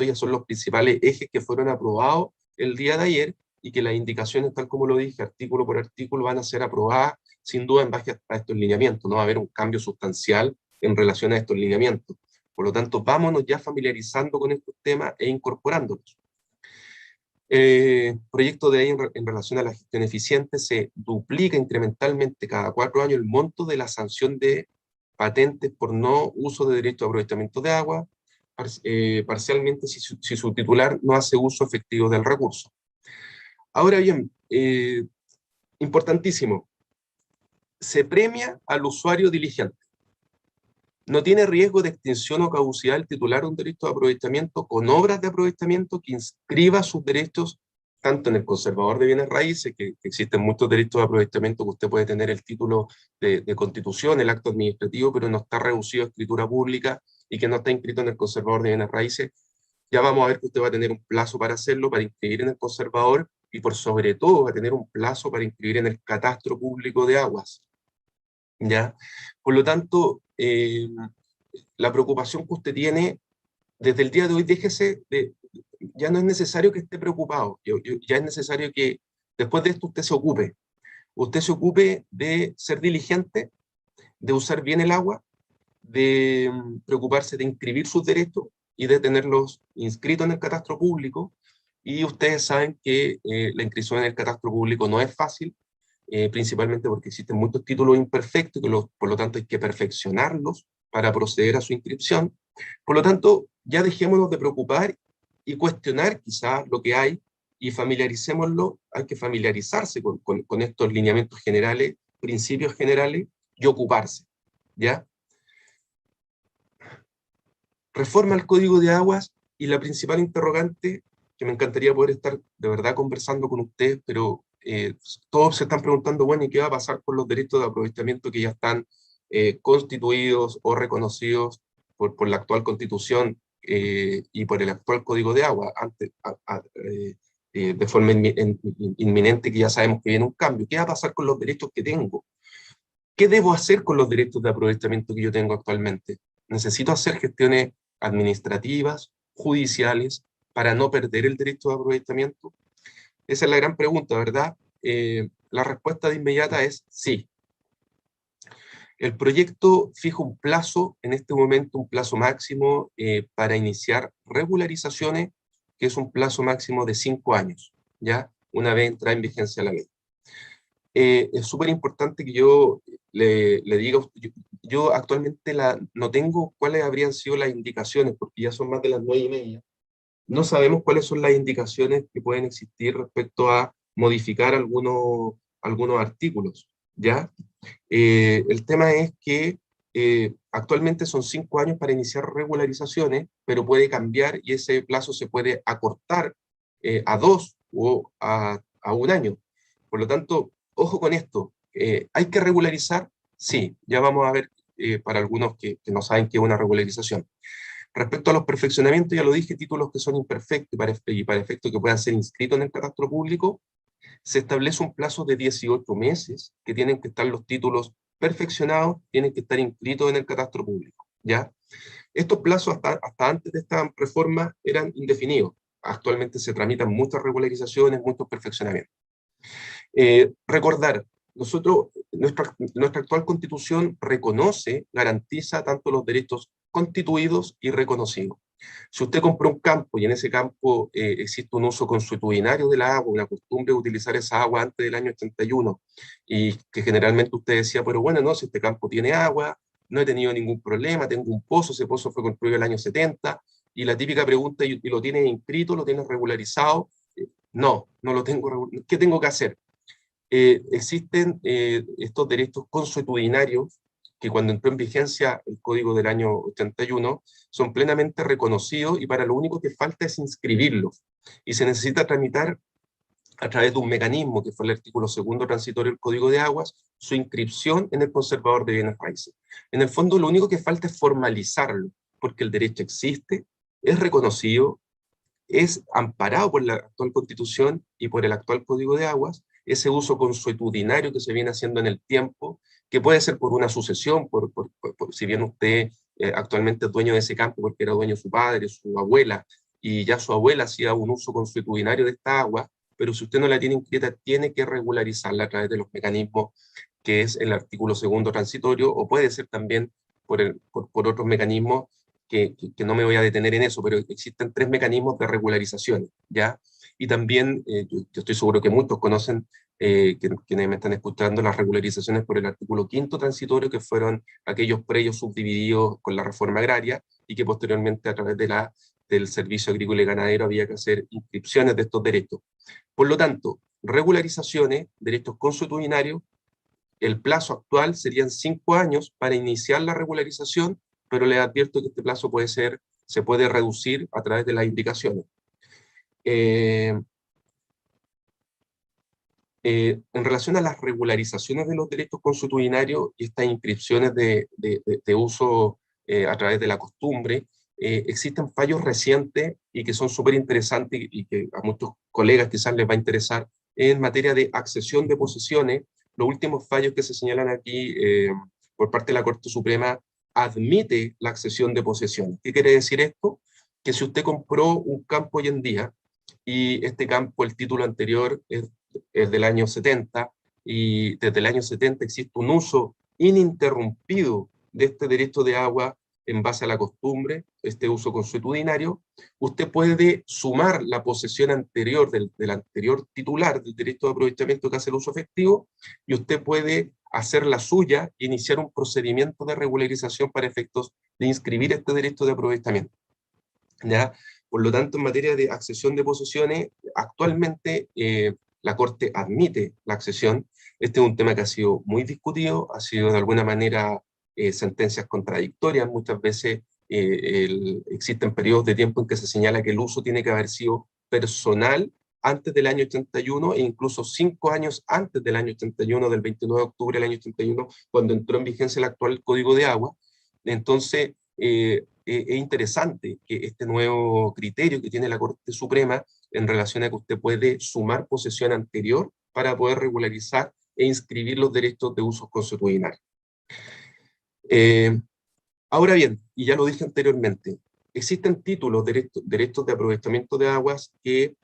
S2: ya son los principales ejes que fueron aprobados el día de ayer, y que las indicaciones, tal como lo dije, artículo por artículo, van a ser aprobadas sin duda en base a estos lineamientos. No va a haber un cambio sustancial en relación a estos lineamientos. Por lo tanto, vámonos ya familiarizando con estos temas e incorporándolos. Proyecto de ley en relación a la gestión eficiente: se duplica incrementalmente cada 4 años el monto de la sanción de patentes por no uso de derecho de aprovechamiento de agua, parcialmente si su titular no hace uso efectivo del recurso. Ahora bien, importantísimo, se premia al usuario diligente. No tiene riesgo de extinción o caducidad el titular de un derecho de aprovechamiento con obras de aprovechamiento que inscriba sus derechos tanto en el conservador de bienes raíces, que existen muchos derechos de aprovechamiento que usted puede tener el título de constitución, el acto administrativo, pero no está reducido a escritura pública y que no está inscrito en el conservador de bienes raíces. Ya vamos a ver que usted va a tener un plazo para hacerlo, para inscribir en el conservador, y por sobre todo va a tener un plazo para inscribir en el catastro público de aguas. ¿Ya? Por lo tanto, la preocupación que usted tiene desde el día de hoy, déjese de, ya no es necesario que esté preocupado, ya es necesario que después de esto usted se ocupe de ser diligente, de usar bien el agua, de preocuparse de inscribir sus derechos y de tenerlos inscritos en el catastro público. Y ustedes saben que la inscripción en el catastro público no es fácil, principalmente porque existen muchos títulos imperfectos, que por lo tanto hay que perfeccionarlos para proceder a su inscripción. Por lo tanto, ya dejémonos de preocupar y cuestionar quizás lo que hay, y familiaricémoslo. Hay que familiarizarse con estos lineamientos generales, principios generales, y ocuparse, ¿ya? Reforma al Código de Aguas, y la principal interrogante, que me encantaría poder estar de verdad conversando con ustedes, pero todos se están preguntando, bueno, ¿y qué va a pasar con los derechos de aprovechamiento que ya están constituidos o reconocidos por la actual Constitución y por el actual Código de Agua, de forma inminente, que ya sabemos que viene un cambio? ¿Qué va a pasar con los derechos que tengo? ¿Qué debo hacer con los derechos de aprovechamiento que yo tengo actualmente? ¿Necesito hacer gestiones administrativas, judiciales, para no perder el derecho de aprovechamiento? Esa es la gran pregunta, ¿verdad? La respuesta de inmediata es sí. El proyecto fija un plazo, en este momento un plazo máximo para iniciar regularizaciones, que es un plazo máximo de 5 años, ¿ya? Una vez entra en vigencia la ley. Es súper importante que yo le diga, yo actualmente no tengo cuáles habrían sido las indicaciones, porque ya son más de las 9:30. No sabemos cuáles son las indicaciones que pueden existir respecto a modificar algunos artículos, ¿ya? El tema es que actualmente son 5 años para iniciar regularizaciones, pero puede cambiar y ese plazo se puede acortar a 2 o a 1 año. Por lo tanto, ojo con esto. ¿Hay que regularizar? Sí, ya vamos a ver para algunos que no saben qué es una regularización. Respecto a los perfeccionamientos, ya lo dije, títulos que son imperfectos y para efecto que puedan ser inscritos en el catastro público, se establece un plazo de 18 meses que tienen que estar los títulos perfeccionados, tienen que estar inscritos en el catastro público, ¿ya? Estos plazos hasta antes de esta reforma eran indefinidos. Actualmente se tramitan muchas regularizaciones, muchos perfeccionamientos. Recordar, nuestra actual Constitución reconoce, garantiza tanto los derechos constituidos y reconocidos. Si usted compró un campo y en ese campo existe un uso consuetudinario del agua, una costumbre de utilizar esa agua antes del año 81, y que generalmente usted decía, pero bueno, no, si este campo tiene agua, no he tenido ningún problema, tengo un pozo, ese pozo fue construido en el año 70, y la típica pregunta, ¿y lo tienes inscrito, lo tienes regularizado? No, no lo tengo. ¿Qué tengo que hacer? Existen estos derechos consuetudinarios que cuando entró en vigencia el Código del año 81 son plenamente reconocidos, y para lo único que falta es inscribirlos. Y se necesita tramitar a través de un mecanismo que fue el artículo 2º transitorio del Código de Aguas, su inscripción en el conservador de bienes raíces. En el fondo lo único que falta es formalizarlo, porque el derecho existe, es reconocido, es amparado por la actual Constitución y por el actual Código de Aguas. Ese uso consuetudinario que se viene haciendo en el tiempo, que puede ser por una sucesión, si bien usted actualmente es dueño de ese campo porque era dueño de su padre, su abuela, y ya su abuela hacía un uso consuetudinario de esta agua, pero si usted no la tiene inscrita, tiene que regularizarla a través de los mecanismos que es el artículo 2º transitorio, o puede ser también por otros mecanismos que no me voy a detener en eso, pero existen 3 mecanismos de regularización, ¿ya? Y también, yo estoy seguro que muchos conocen, quienes me están escuchando, las regularizaciones por el artículo 5º transitorio, que fueron aquellos predios subdivididos con la reforma agraria, y que posteriormente a través del Servicio Agrícola y Ganadero había que hacer inscripciones de estos derechos. Por lo tanto, regularizaciones, derechos consuetudinarios, el plazo actual serían 5 años para iniciar la regularización, pero les advierto que este plazo se puede reducir a través de las indicaciones. En relación a las regularizaciones de los derechos consuetudinarios y estas inscripciones de uso a través de la costumbre, existen fallos recientes y que son súper interesantes y que a muchos colegas quizás les va a interesar en materia de accesión de posesiones. Los últimos fallos que se señalan aquí por parte de la Corte Suprema admite la accesión de posesiones. ¿Qué quiere decir esto? Que si usted compró un campo hoy en día y este campo, el título anterior es del año 70, y desde el año 70 existe un uso ininterrumpido de este derecho de agua en base a la costumbre, este uso consuetudinario, usted puede sumar la posesión anterior del anterior titular del derecho de aprovechamiento que hace el uso efectivo, y usted puede hacer la suya e iniciar un procedimiento de regularización para efectos de inscribir este derecho de aprovechamiento. ¿Ya? Por lo tanto, en materia de accesión de posesiones, actualmente la Corte admite la accesión. Este es un tema que ha sido muy discutido, ha sido de alguna manera sentencias contradictorias. Muchas veces existen periodos de tiempo en que se señala que el uso tiene que haber sido personal antes del año 81 e incluso 5 años antes del año 81, del 29 de octubre del año 81, cuando entró en vigencia el actual Código de Agua. Entonces, es interesante que este nuevo criterio que tiene la Corte Suprema en relación a que usted puede sumar posesión anterior para poder regularizar e inscribir los derechos de usos consuetudinarios. Ahora bien, y ya lo dije anteriormente, existen títulos, derechos de aprovechamiento de aguas que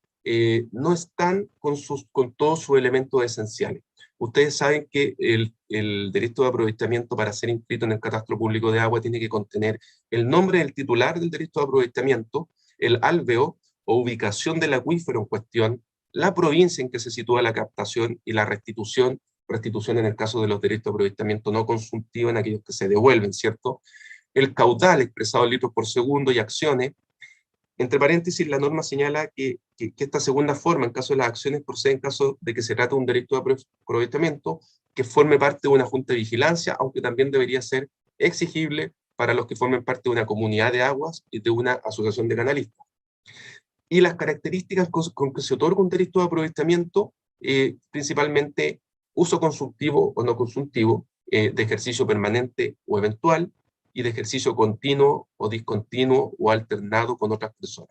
S2: no están con todos sus elementos esenciales. Ustedes saben que el derecho de aprovechamiento para ser inscrito en el Catastro Público de Agua tiene que contener el nombre del titular del derecho de aprovechamiento, el alveo o ubicación del acuífero en cuestión, la provincia en que se sitúa la captación y la restitución en el caso de los derechos de aprovechamiento no consultivo en aquellos que se devuelven, ¿cierto? El caudal expresado en litros por segundo y acciones. Entre paréntesis, la norma señala que esta segunda forma, en caso de las acciones, procede en caso de que se trate de un derecho de aprovechamiento que forme parte de una junta de vigilancia, aunque también debería ser exigible para los que formen parte de una comunidad de aguas y de una asociación de canalistas. Y las características con que se otorga un derecho de aprovechamiento, principalmente uso consultivo o no consultivo, de ejercicio permanente o eventual, y de ejercicio continuo o discontinuo o alternado con otras personas.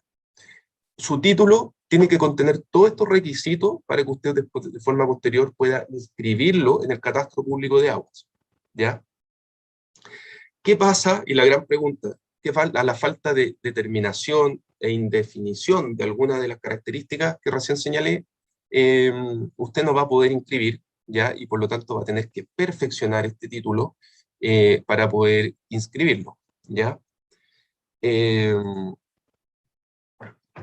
S2: Su título tiene que contener todos estos requisitos para que usted después, de forma posterior pueda inscribirlo en el Catastro Público de Aguas. ¿Ya? ¿Qué pasa? Y la gran pregunta, a la falta de determinación e indefinición de alguna de las características que recién señalé, usted no va a poder inscribir, ¿ya? Y por lo tanto va a tener que perfeccionar este título para poder inscribirlo, ¿ya?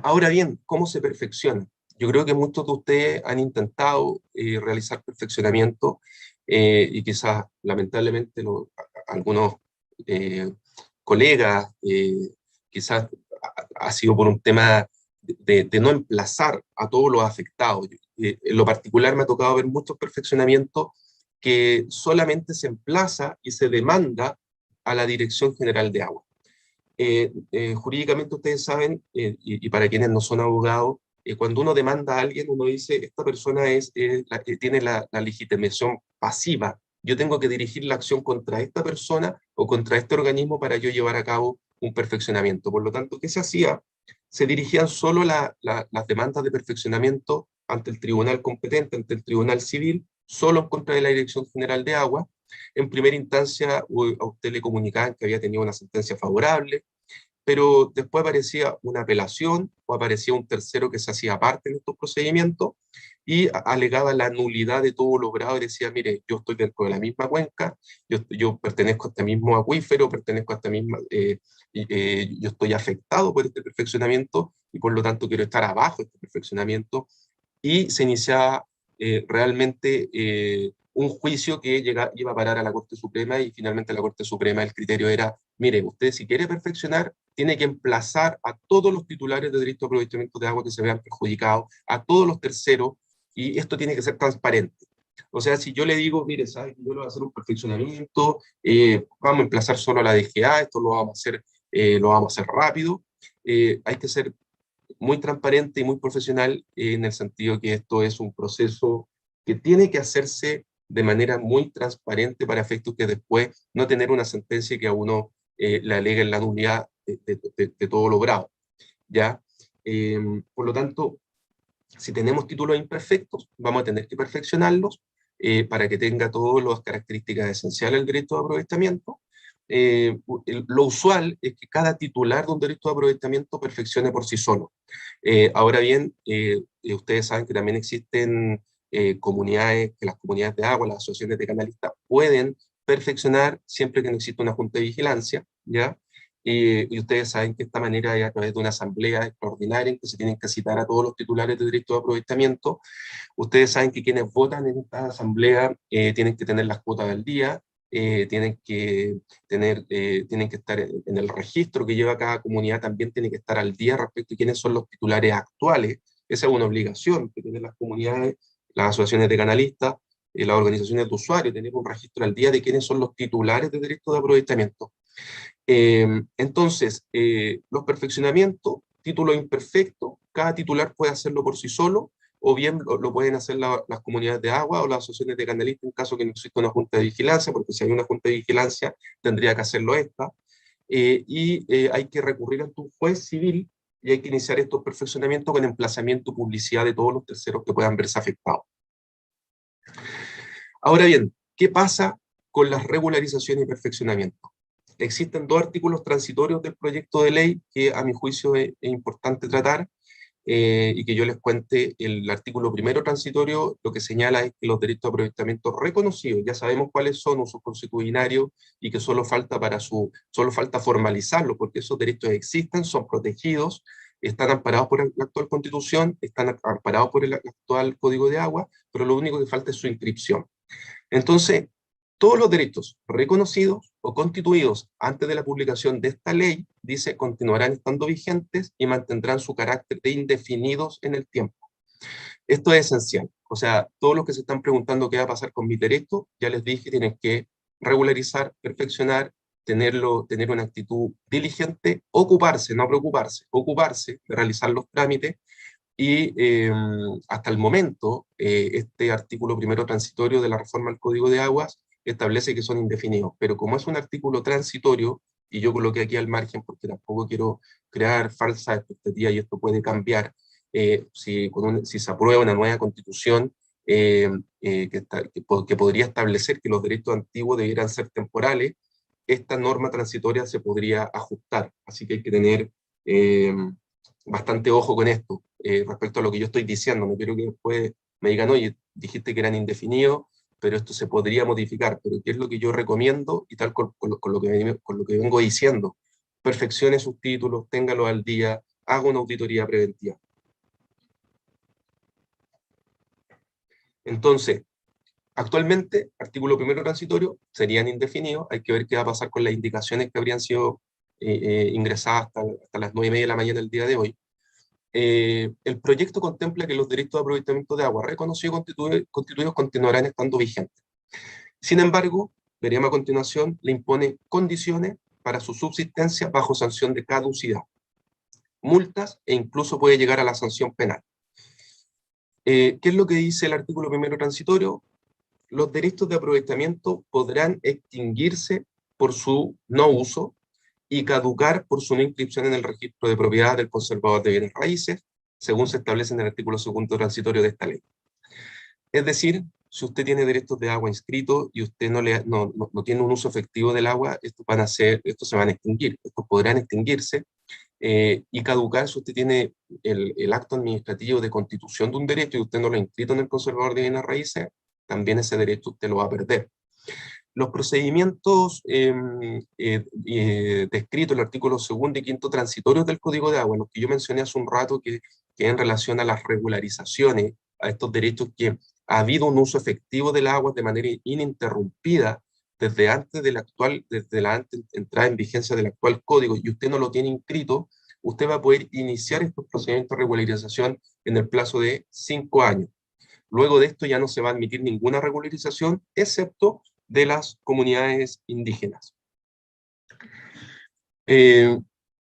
S2: Ahora bien, ¿cómo se perfecciona? Yo creo que muchos de ustedes han intentado realizar perfeccionamiento y quizás, lamentablemente, algunos colegas, quizás ha sido por un tema de no emplazar a todos los afectados. En lo particular me ha tocado ver muchos perfeccionamientos que solamente se emplaza y se demanda a la Dirección General de Agua. Jurídicamente ustedes saben, y para quienes no son abogados, cuando uno demanda a alguien, uno dice, esta persona tiene la legitimación pasiva. Yo tengo que dirigir la acción contra esta persona o contra este organismo para yo llevar a cabo un perfeccionamiento. Por lo tanto, ¿qué se hacía? Se dirigían solo las demandas de perfeccionamiento ante el tribunal competente, ante el tribunal civil, solo en contra de la Dirección General de Agua. En primera instancia, a usted le comunicaban que había tenido una sentencia favorable, pero después aparecía una apelación o aparecía un tercero que se hacía parte de estos procedimientos y alegaba la nulidad de todo logrado y decía, mire, yo estoy dentro de la misma cuenca, yo pertenezco a este mismo acuífero, pertenezco a esta misma, yo estoy afectado por este perfeccionamiento y por lo tanto quiero estar abajo de este perfeccionamiento, y se iniciaba realmente un juicio que iba a parar a la Corte Suprema, y finalmente la Corte Suprema el criterio era, mire, usted si quiere perfeccionar, tiene que emplazar a todos los titulares de derecho de aprovechamiento de agua que se vean perjudicados, a todos los terceros, y esto tiene que ser transparente. O sea, si yo le digo, mire, ¿sabes? Yo le voy a hacer un perfeccionamiento, vamos a emplazar solo a la DGA, esto lo vamos a hacer rápido, hay que ser muy transparente y muy profesional en el sentido que esto es un proceso que tiene que hacerse de manera muy transparente para efectos que después no tener una sentencia que a uno le aleguen la nulidad de todo logrado, ¿ya? Por lo tanto, si tenemos títulos imperfectos, vamos a tener que perfeccionarlos para que tenga todas las características esenciales del derecho de aprovechamiento. Lo usual es que cada titular de un derecho de aprovechamiento perfeccione por sí solo. Ahora bien, ustedes saben que también existen comunidades, que las comunidades de agua, las asociaciones de canalistas pueden perfeccionar siempre que no exista una junta de vigilancia, ¿ya? Y ustedes saben que esta manera es a través de una asamblea extraordinaria en que se tienen que citar a todos los titulares de derecho de aprovechamiento. Ustedes saben que quienes votan en esta asamblea tienen que tener las cuotas del día, tienen que estar en el registro que lleva cada comunidad, también tienen que estar al día respecto a quiénes son los titulares actuales. Esa es una obligación que tienen las comunidades, las asociaciones de canalistas, las organizaciones de usuarios, tener un registro al día de quiénes son los titulares de derecho de aprovechamiento. Entonces, los perfeccionamientos, título imperfecto, cada titular puede hacerlo por sí solo, o bien lo pueden hacer las comunidades de agua o las asociaciones de canalistas en caso que no exista una junta de vigilancia, porque si hay una junta de vigilancia tendría que hacerlo esta, hay que recurrir ante un juez civil y hay que iniciar estos perfeccionamientos con emplazamiento y publicidad de todos los terceros que puedan verse afectados. Ahora bien, ¿qué pasa con las regularizaciones y perfeccionamientos? Existen dos artículos transitorios del proyecto de ley que a mi juicio es importante tratar y que yo les cuente. El artículo primero transitorio lo que señala es que los derechos de aprovechamiento reconocidos, ya sabemos cuáles son usos consuetudinarios y que solo falta formalizarlo, porque esos derechos existen, son protegidos, están amparados por la actual Constitución, están amparados por el actual Código de Agua, pero lo único que falta es su inscripción. Entonces, todos los derechos reconocidos o constituidos antes de la publicación de esta ley, dice, continuarán estando vigentes y mantendrán su carácter de indefinidos en el tiempo. Esto es esencial. O sea, todos los que se están preguntando qué va a pasar con mi derecho, ya les dije, tienen que regularizar, perfeccionar, tener una actitud diligente, ocuparse, no preocuparse, ocuparse de realizar los trámites. Y hasta el momento, este artículo primero transitorio de la reforma al Código de Aguas establece que son indefinidos, pero como es un artículo transitorio, y yo coloqué aquí al margen porque tampoco quiero crear falsas expectativas y esto puede cambiar, si se aprueba una nueva constitución que podría establecer que los derechos antiguos debieran ser temporales, esta norma transitoria se podría ajustar, así que hay que tener bastante ojo con esto, respecto a lo que yo estoy diciendo. No quiero que después me digan, oye, dijiste que eran indefinidos, pero esto se podría modificar. Pero ¿qué es lo que yo recomiendo? Y tal con lo que vengo diciendo. Perfeccione sus títulos, téngalos al día, haga una auditoría preventiva. Entonces, actualmente, artículo primero transitorio, serían indefinidos. Hay que ver qué va a pasar con las indicaciones que habrían sido ingresadas hasta las 9:30 de la mañana del día de hoy. El proyecto contempla que los derechos de aprovechamiento de agua reconocidos y constituidos continuarán estando vigentes. Sin embargo, veremos a continuación, le impone condiciones para su subsistencia bajo sanción de caducidad, multas e incluso puede llegar a la sanción penal. ¿Qué es lo que dice el artículo primero transitorio? Los derechos de aprovechamiento podrán extinguirse por su no uso y caducar por su no inscripción en el registro de propiedad del conservador de bienes raíces, según se establece en el artículo segundo transitorio de esta ley. Es decir, si usted tiene derechos de agua inscritos y usted no tiene un uso efectivo del agua, estos se van a extinguir, estos podrán extinguirse y caducar si usted tiene el acto administrativo de constitución de un derecho y usted no lo ha inscrito en el conservador de bienes raíces, también ese derecho usted lo va a perder. Los procedimientos descritos en el artículo segundo y quinto transitorios del Código de Agua, los que yo mencioné hace un rato, que en relación a las regularizaciones, a estos derechos que ha habido un uso efectivo del agua de manera ininterrumpida desde antes de la entrada en vigencia del actual Código, y usted no lo tiene inscrito, usted va a poder iniciar estos procedimientos de regularización en el plazo de 5 años. Luego de esto ya no se va a admitir ninguna regularización, excepto de las comunidades indígenas.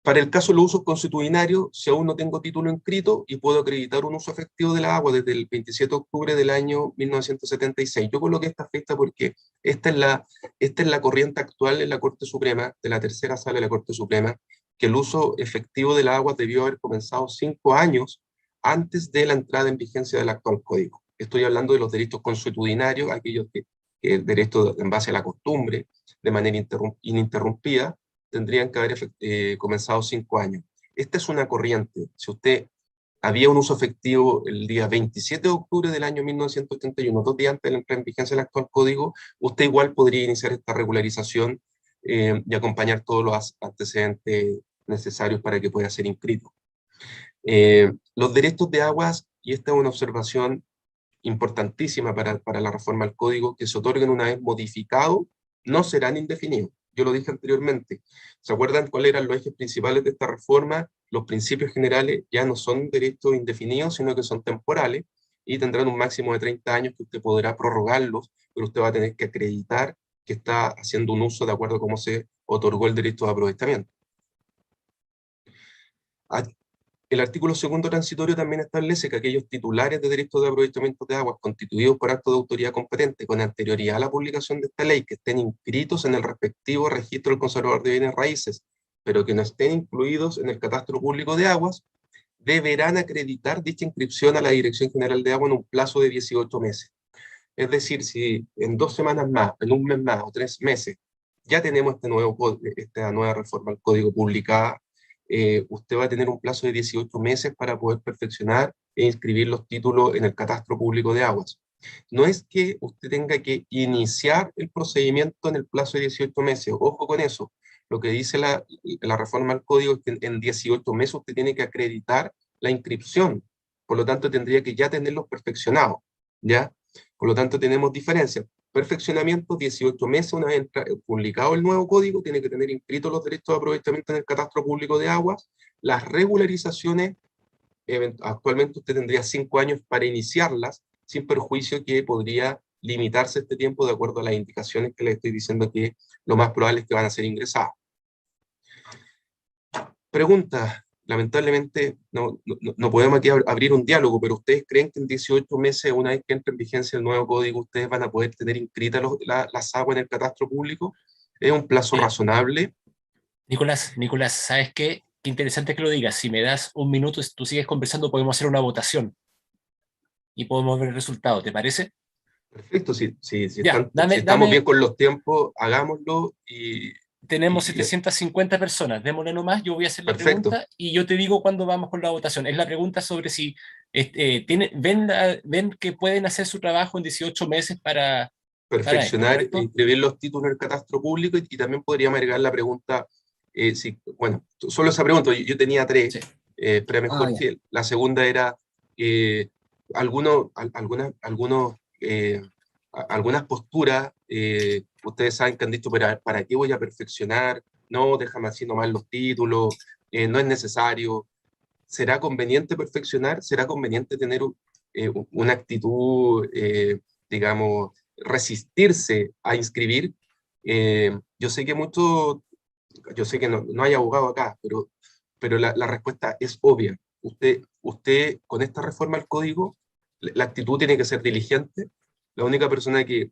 S2: Para el caso de los usos consuetudinarios, si aún no tengo título inscrito y puedo acreditar un uso efectivo de la agua desde el 27 de octubre del año 1976. Yo coloqué esta fecha porque esta es la corriente actual en la Corte Suprema, de la tercera sala de la Corte Suprema, que el uso efectivo de la agua debió haber comenzado 5 años antes de la entrada en vigencia del actual código. Estoy hablando de los derechos consuetudinarios, aquellos que el derecho en base a la costumbre, de manera ininterrumpida, tendrían que haber comenzado 5 años. Esta es una corriente. Si usted había un uso efectivo el día 27 de octubre del año 1981, 2 días antes de la entrada en vigencia del actual código, usted igual podría iniciar esta regularización y acompañar todos los antecedentes necesarios para que pueda ser inscrito. Los derechos de aguas, y esta es una observación importantísima para la reforma al código, que se otorguen una vez modificado, no serán indefinidos. Yo lo dije anteriormente. ¿Se acuerdan cuáles eran los ejes principales de esta reforma? Los principios generales ya no son derechos indefinidos, sino que son temporales, y tendrán un máximo de 30 años que usted podrá prorrogarlos, pero usted va a tener que acreditar que está haciendo un uso de acuerdo a cómo se otorgó el derecho de aprovechamiento. El artículo segundo transitorio también establece que aquellos titulares de derechos de aprovechamiento de aguas constituidos por acto de autoridad competente con anterioridad a la publicación de esta ley, que estén inscritos en el respectivo registro del conservador de bienes raíces, pero que no estén incluidos en el catastro público de aguas, deberán acreditar dicha inscripción a la Dirección General de Agua en un plazo de 18 meses. Es decir, si en 2 semanas más, en un mes más o 3 meses, ya tenemos esta nueva reforma al código publicada, usted va a tener un plazo de 18 meses para poder perfeccionar e inscribir los títulos en el catastro público de aguas. No es que usted tenga que iniciar el procedimiento en el plazo de 18 meses, ojo con eso. Lo que dice la reforma al código es que en 18 meses usted tiene que acreditar la inscripción, por lo tanto tendría que ya tenerlos perfeccionados, ¿ya? Por lo tanto tenemos diferencias. Perfeccionamiento, 18 meses, una vez publicado el nuevo código, tiene que tener inscritos los derechos de aprovechamiento en el catastro público de aguas. Las regularizaciones, actualmente usted tendría 5 años para iniciarlas, sin perjuicio que podría limitarse este tiempo de acuerdo a las indicaciones que le estoy diciendo que lo más probable es que van a ser ingresadas. Pregunta. Lamentablemente no podemos aquí abrir un diálogo, pero ¿ustedes creen que en 18 meses, una vez que entre en vigencia el nuevo código, ustedes van a poder tener inscritas las aguas en el catastro público? ¿Es un plazo razonable?
S1: Nicolás, ¿sabes qué? Qué interesante que lo digas. Si me das un minuto y tú sigues conversando, podemos hacer una votación y podemos ver el resultado, ¿te parece?
S2: Perfecto, si
S1: Ya,
S2: estamos bien con los tiempos, hagámoslo y...
S1: Tenemos 750 personas, démosle nomás, yo voy a hacer la
S2: Perfecto.
S1: pregunta y yo te digo cuándo vamos con la votación. Es la pregunta sobre si ven que pueden hacer su trabajo en 18 meses para
S2: Perfeccionar
S1: esto,
S2: e inscribir los títulos en el catastro público, y también podríamos agregar la pregunta, bueno, solo esa pregunta, yo tenía 3,
S1: sí.
S2: espérame Jorge, la segunda era algunas posturas, ustedes saben que han dicho, ¿para qué voy a perfeccionar? No, déjame así nomás los títulos, no es necesario. ¿Será conveniente perfeccionar? ¿Será conveniente tener una actitud, digamos, resistirse a inscribir? Yo sé que no hay abogado acá, pero la respuesta es obvia. Usted con esta reforma al código, la actitud tiene que ser diligente. La única persona que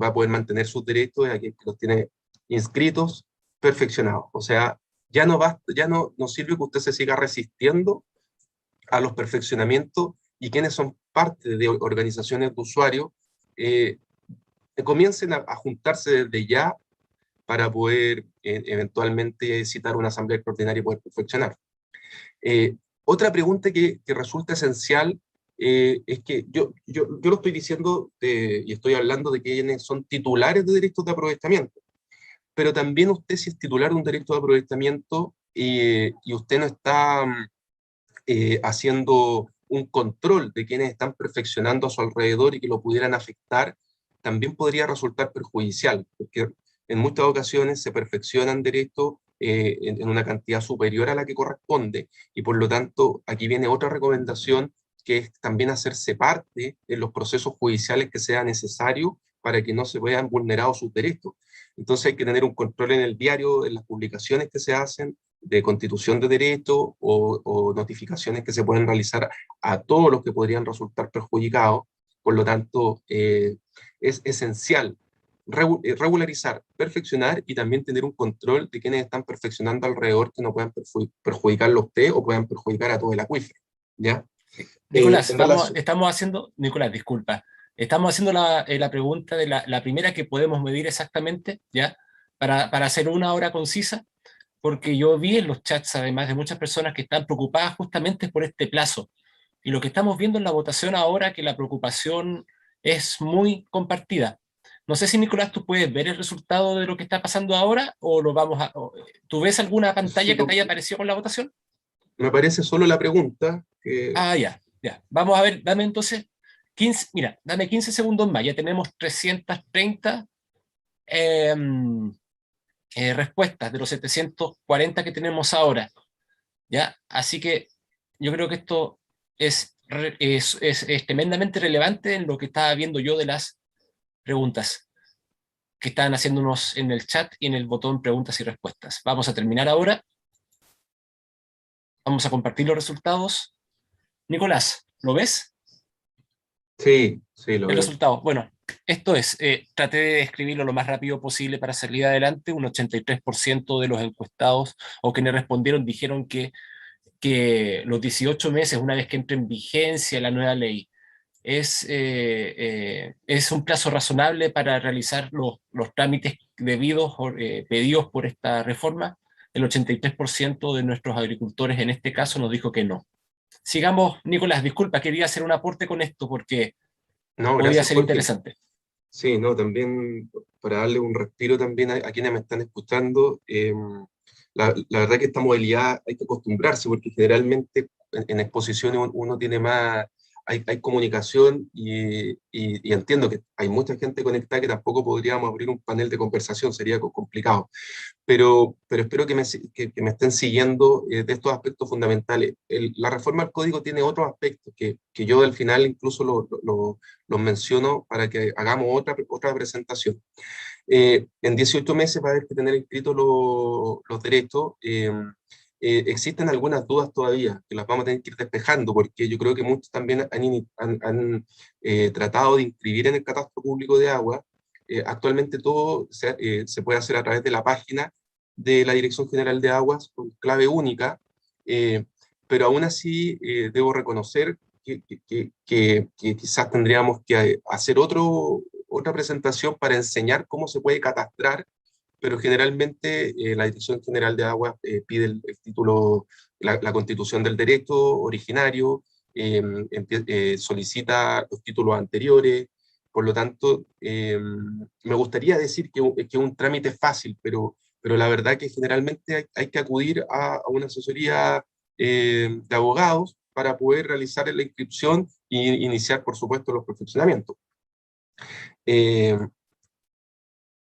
S2: va a poder mantener sus derechos es aquel que los tiene inscritos, perfeccionados. O sea, ya no sirve que usted se siga resistiendo a los perfeccionamientos, y quienes son parte de organizaciones de usuarios comiencen a juntarse desde ya para poder eventualmente citar una asamblea extraordinaria y poder perfeccionar. Otra pregunta que resulta esencial es que yo lo estoy diciendo y estoy hablando de quienes son titulares de derechos de aprovechamiento, pero también usted, si es titular de un derecho de aprovechamiento y usted no está haciendo un control de quienes están perfeccionando a su alrededor y que lo pudieran afectar, también podría resultar perjudicial, porque en muchas ocasiones se perfeccionan derechos en una cantidad superior a la que corresponde, y por lo tanto aquí viene otra recomendación, que es también hacerse parte en los procesos judiciales que sea necesario para que no se vean vulnerados sus derechos. Entonces hay que tener un control en el diario, en las publicaciones que se hacen, de constitución de derecho o notificaciones que se pueden realizar a todos los que podrían resultar perjudicados. Por lo tanto, es esencial regularizar, perfeccionar y también tener un control de quienes están perfeccionando alrededor que no puedan perjudicarlo a usted o puedan perjudicar a todo el acuífero, ¿ya?
S1: Nicolás,
S2: Relación...
S1: estamos haciendo, Nicolás, disculpa, estamos haciendo la pregunta de la primera que podemos medir exactamente, ¿ya? Para hacer una hora concisa, porque yo vi en los chats, además de muchas personas que están preocupadas justamente por este plazo. Y lo que estamos viendo en la votación ahora, que la preocupación es muy compartida. No sé si, Nicolás, tú puedes ver el resultado de lo que está pasando ahora o lo vamos a... ¿Tú ves alguna pantalla que te haya aparecido con la votación?
S2: Me parece solo la pregunta. Que...
S1: Ah, ya, ya. Vamos a ver, dame entonces 15, mira, dame 15 segundos más. Ya tenemos 330 eh, respuestas de los 740 que tenemos ahora. ¿Ya? Así que yo creo que esto es tremendamente relevante en lo que estaba viendo yo de las preguntas que estaban haciéndonos en el chat y en el botón preguntas y respuestas. Vamos a terminar ahora. Vamos a compartir los resultados. Nicolás, ¿lo ves?
S2: Sí, sí, lo
S1: El
S2: veo.
S1: resultado. Bueno, esto es, traté de escribirlo lo más rápido posible para salir adelante. Un 83% de los encuestados o quienes respondieron dijeron que los 18 meses, una vez que entre en vigencia la nueva ley, es un plazo razonable para realizar los trámites debidos o pedidos por esta reforma. El 83% de nuestros agricultores en este caso nos dijo que no. Sigamos, Nicolás, disculpa, quería hacer un aporte con esto porque
S2: No,
S1: podía
S2: gracias,
S1: ser
S2: Jorge.
S1: interesante.
S2: Sí, no, también para darle un respiro también a quienes me están escuchando, la verdad que esta modalidad hay que acostumbrarse porque generalmente en exposiciones uno tiene más, hay comunicación y entiendo que hay mucha gente conectada que tampoco podríamos abrir un panel de conversación, sería complicado, pero espero que me estén siguiendo de estos aspectos fundamentales. La reforma al código tiene otros aspectos que yo al final incluso los menciono para que hagamos otra presentación. En 18 meses va a haber que tener inscritos los derechos. Existen algunas dudas todavía que las vamos a tener que ir despejando porque yo creo que muchos también han tratado de inscribir en el catastro público de agua. Actualmente todo se puede hacer a través de la página de la Dirección General de Aguas con clave única, eh, pero aún así debo reconocer que quizás tendríamos que hacer otra presentación para enseñar cómo se puede catastrar, pero generalmente la Dirección General de Aguas pide el título, la constitución del derecho originario, solicita los títulos anteriores, por lo tanto, me gustaría decir que es un trámite fácil, pero la verdad que generalmente hay que acudir a una asesoría de abogados para poder realizar la inscripción e iniciar, por supuesto, los perfeccionamientos.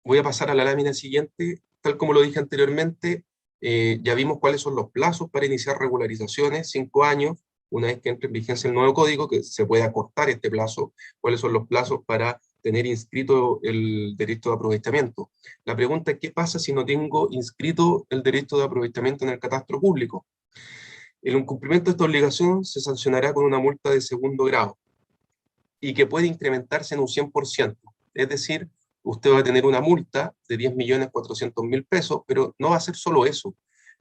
S2: Voy a pasar a la lámina siguiente. Tal como lo dije anteriormente, ya vimos cuáles son los plazos para iniciar regularizaciones, 5 años, una vez que entre en vigencia el nuevo código, que se puede acortar este plazo, cuáles son los plazos para tener inscrito el derecho de aprovechamiento. La pregunta es, ¿qué pasa si no tengo inscrito el derecho de aprovechamiento en el catastro público? El incumplimiento de esta obligación se sancionará con una multa de segundo grado y que puede incrementarse en un 100%. Es decir, usted va a tener una multa de 10.400.000 pesos, pero no va a ser solo eso.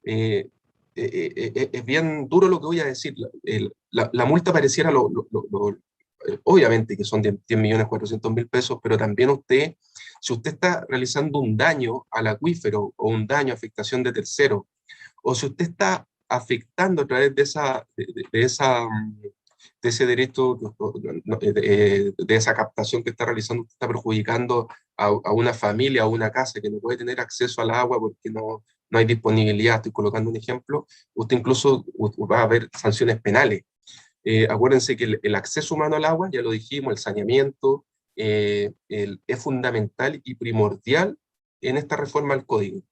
S2: Es bien duro lo que voy a decir. La multa pareciera obviamente que son 10.400.000 pesos, pero también usted, si usted está realizando un daño al acuífero o un daño, afectación de terceros, o si usted está afectando a través de ese derecho, de esa captación que está realizando, está perjudicando a una familia o una casa que no puede tener acceso al agua porque no hay disponibilidad, estoy colocando un ejemplo, usted incluso va a haber sanciones penales. Acuérdense que el acceso humano al agua, ya lo dijimos, el saneamiento, es fundamental y primordial en esta reforma al código.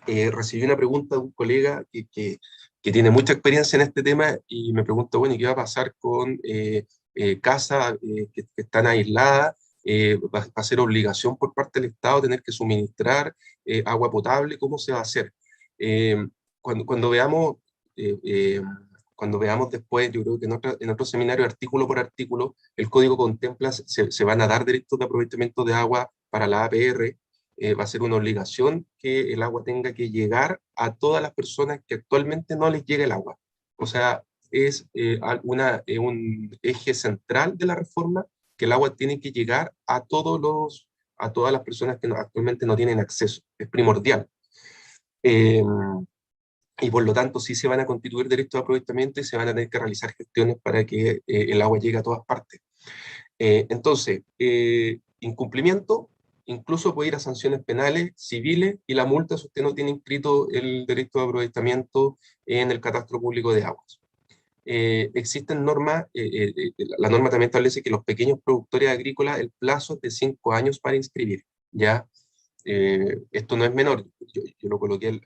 S2: Recibí una pregunta de un colega que tiene mucha experiencia en este tema y me preguntó, bueno, ¿y qué va a pasar con casas que están aisladas? ¿Va a ser obligación por parte del Estado tener que suministrar agua potable? ¿Cómo se va a hacer? cuando veamos, eh, eh, cuando veamos después, yo creo que en otro seminario, artículo por artículo, el código contempla, se van a dar derechos de aprovechamiento de agua para la APR, va a ser una obligación que el agua tenga que llegar a todas las personas que actualmente no les llega el agua. O sea, es un eje central de la reforma, que el agua tiene que llegar a todas las personas que actualmente no tienen acceso. Es primordial. Eh, y por lo tanto sí se van a constituir derechos de aprovechamiento y se van a tener que realizar gestiones para que el agua llegue a todas partes. Entonces, incumplimiento incluso puede ir a sanciones penales, civiles, y la multa si usted no tiene inscrito el derecho de aprovechamiento en el catastro público de aguas. Existen normas, la norma también establece que los pequeños productores agrícolas, el plazo es de 5 años para inscribir, ¿ya? Esto no es menor, yo lo coloqué,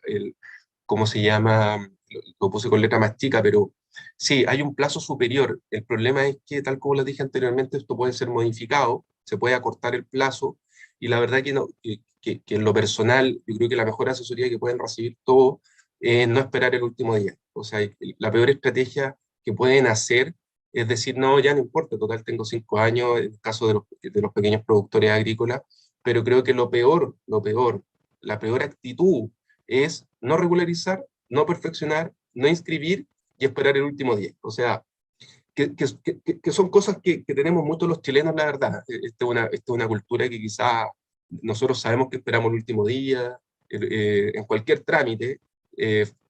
S2: ¿cómo se llama? Lo puse con letra más chica, pero sí, hay un plazo superior. El problema es que, tal como les dije anteriormente, esto puede ser modificado, se puede acortar el plazo, y la verdad que, no, que en lo personal, yo creo que la mejor asesoría que pueden recibir todos es no esperar el último día. O sea, la peor estrategia que pueden hacer es decir, no, ya no importa, total tengo 5 años, en el caso de los pequeños productores agrícolas, pero creo que la peor actitud es no regularizar, no perfeccionar, no inscribir y esperar el último día. O sea, que son cosas que tenemos muchos los chilenos, la verdad. Esta es una cultura que quizás nosotros sabemos que esperamos el último día, en cualquier trámite,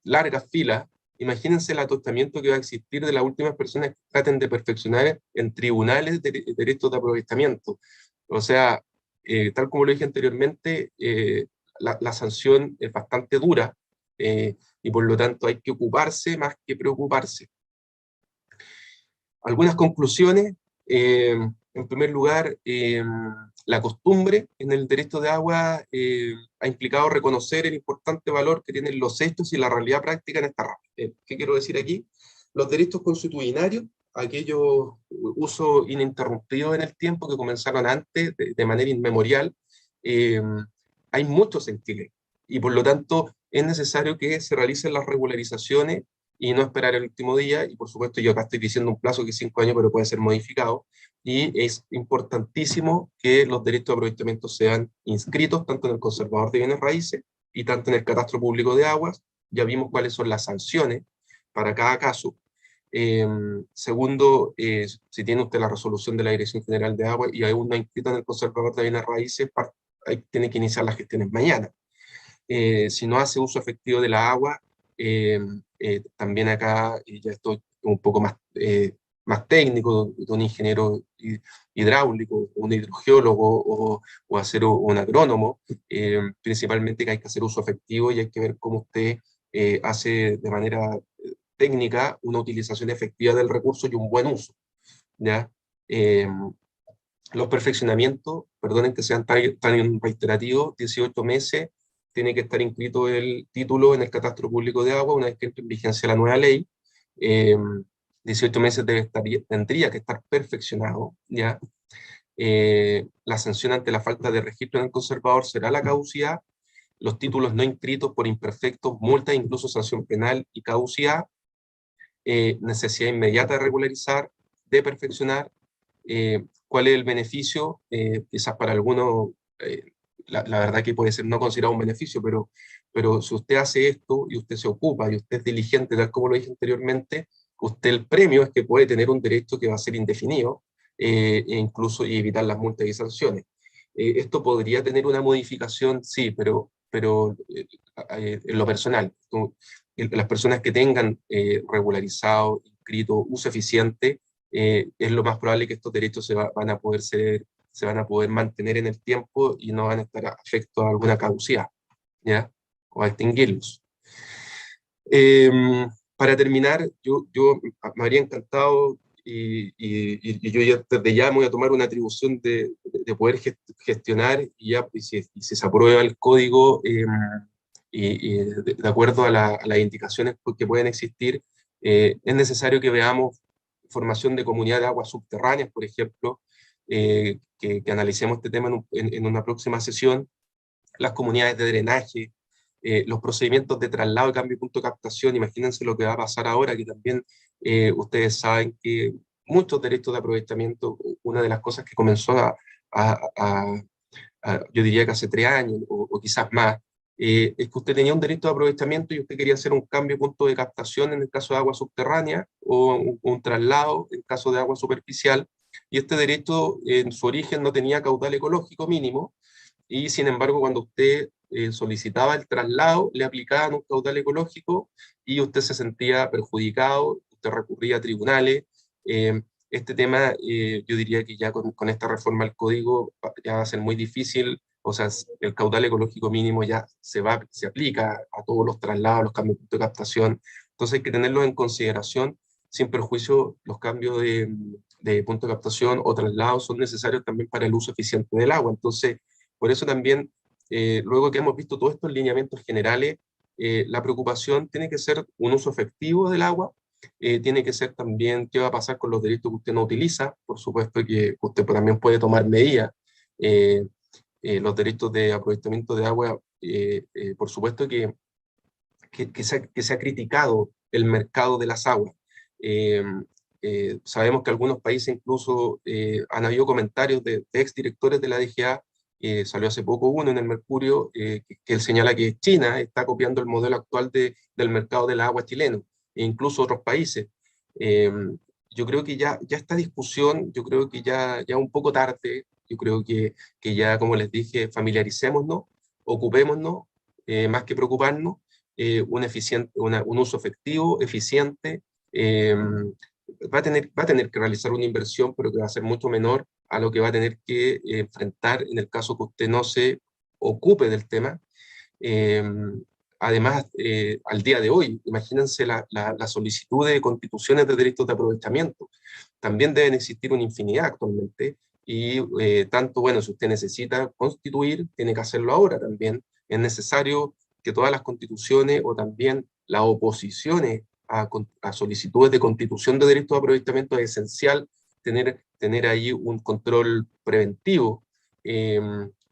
S2: largas filas. Imagínense el atostamiento que va a existir de las últimas personas que traten de perfeccionar en tribunales de derechos de aprovechamiento. O sea, tal como lo dije anteriormente, la sanción es bastante dura, y por lo tanto hay que ocuparse más que preocuparse. Algunas conclusiones. En primer lugar, la costumbre en el derecho de agua ha implicado reconocer el importante valor que tienen los hechos y la realidad práctica en esta rama. ¿Qué quiero decir aquí? Los derechos consuetudinarios, aquellos usos ininterrumpidos en el tiempo que comenzaron antes, de manera inmemorial, hay muchos en Chile, y por lo tanto es necesario que se realicen las regularizaciones y no esperar el último día. Y por supuesto yo acá estoy diciendo un plazo que es 5 años, pero puede ser modificado, y es importantísimo que los derechos de aprovechamiento sean inscritos tanto en el conservador de bienes raíces y tanto en el catastro público de aguas. Ya vimos cuáles son las sanciones para cada caso. Segundo, si tiene usted la resolución de la Dirección General de Agua y aún no ha inscrito en el conservador de bienes raíces, tiene que iniciar las gestiones mañana. Si no hace uso efectivo de la agua, también acá ya estoy un poco más técnico, de un ingeniero hidráulico, un hidrogeólogo o hacer un agrónomo, principalmente que hay que hacer uso efectivo y hay que ver cómo usted hace de manera técnica una utilización efectiva del recurso y un buen uso, ¿ya? Los perfeccionamientos, perdonen que sean tan reiterativos, 18 meses, tiene que estar inscrito el título en el catastro público de agua una vez que entre en vigencia la nueva ley. 18 meses tendría que estar perfeccionado, ¿ya? La sanción ante la falta de registro en el conservador será la caducidad. Los títulos no inscritos por imperfectos, multa, incluso sanción penal y caducidad. Necesidad inmediata de regularizar, de perfeccionar. ¿Cuál es el beneficio? Quizás para algunos, la verdad que puede ser no considerado un beneficio, pero si usted hace esto y usted se ocupa y usted es diligente, tal como lo dije anteriormente, usted el premio es que puede tener un derecho que va a ser indefinido, e incluso y evitar las multas y sanciones. Esto podría tener una modificación, sí, pero en lo personal, las personas que tengan regularizado, inscrito, uso eficiente, es lo más probable que estos derechos se van a poder mantener en el tiempo y no van a estar afectos a alguna caducidad, ¿ya? O a extinguirlos. Para terminar, yo me habría encantado, y yo ya, desde ya me voy a tomar una atribución de poder gestionar, y si se aprueba el código, de acuerdo a las indicaciones que pueden existir, es necesario que veamos formación de comunidad de aguas subterráneas, por ejemplo, que analicemos este tema en una próxima sesión, las comunidades de drenaje, los procedimientos de traslado y cambio de punto de captación. Imagínense lo que va a pasar ahora, que también ustedes saben que muchos derechos de aprovechamiento, una de las cosas que comenzó a, a, yo diría que hace 3 años o quizás más, es que usted tenía un derecho de aprovechamiento y usted quería hacer un cambio de punto de captación en el caso de agua subterránea o un traslado en caso de agua superficial, y este derecho en su origen no tenía caudal ecológico mínimo, y sin embargo cuando usted solicitaba el traslado le aplicaban un caudal ecológico y usted se sentía perjudicado, usted recurría a tribunales. Este tema, yo diría que ya con esta reforma al código ya va a ser muy difícil, o sea, el caudal ecológico mínimo ya se aplica a todos los traslados, los cambios de captación, entonces hay que tenerlo en consideración, sin perjuicio los cambios de punto de captación o traslados son necesarios también para el uso eficiente del agua. Entonces, por eso también, luego que hemos visto todos estos lineamientos generales, la preocupación tiene que ser un uso efectivo del agua, tiene que ser también qué va a pasar con los derechos que usted no utiliza, por supuesto que usted también puede tomar medidas, los derechos de aprovechamiento de agua, por supuesto que se ha criticado el mercado de las aguas. Sabemos que algunos países incluso han habido comentarios de exdirectores de la DGA, salió hace poco uno en el Mercurio, que él señala que China está copiando el modelo actual del mercado del agua chileno, e incluso otros países. Yo creo que ya esta discusión, yo creo que ya un poco tarde, yo creo que ya, como les dije, familiaricémonos, ocupémonos, más que preocuparnos, un uso efectivo, eficiente, va a tener que realizar una inversión, pero que va a ser mucho menor a lo que va a tener que enfrentar en el caso que usted no se ocupe del tema. Eh, Además, al día de hoy, imagínense la solicitud de constituciones de derechos de aprovechamiento. También deben existir una infinidad actualmente, y tanto, bueno, si usted necesita constituir, tiene que hacerlo ahora también. Es necesario que todas las constituciones o también las oposiciones a solicitudes de constitución de derechos de aprovechamiento es esencial tener ahí un control preventivo.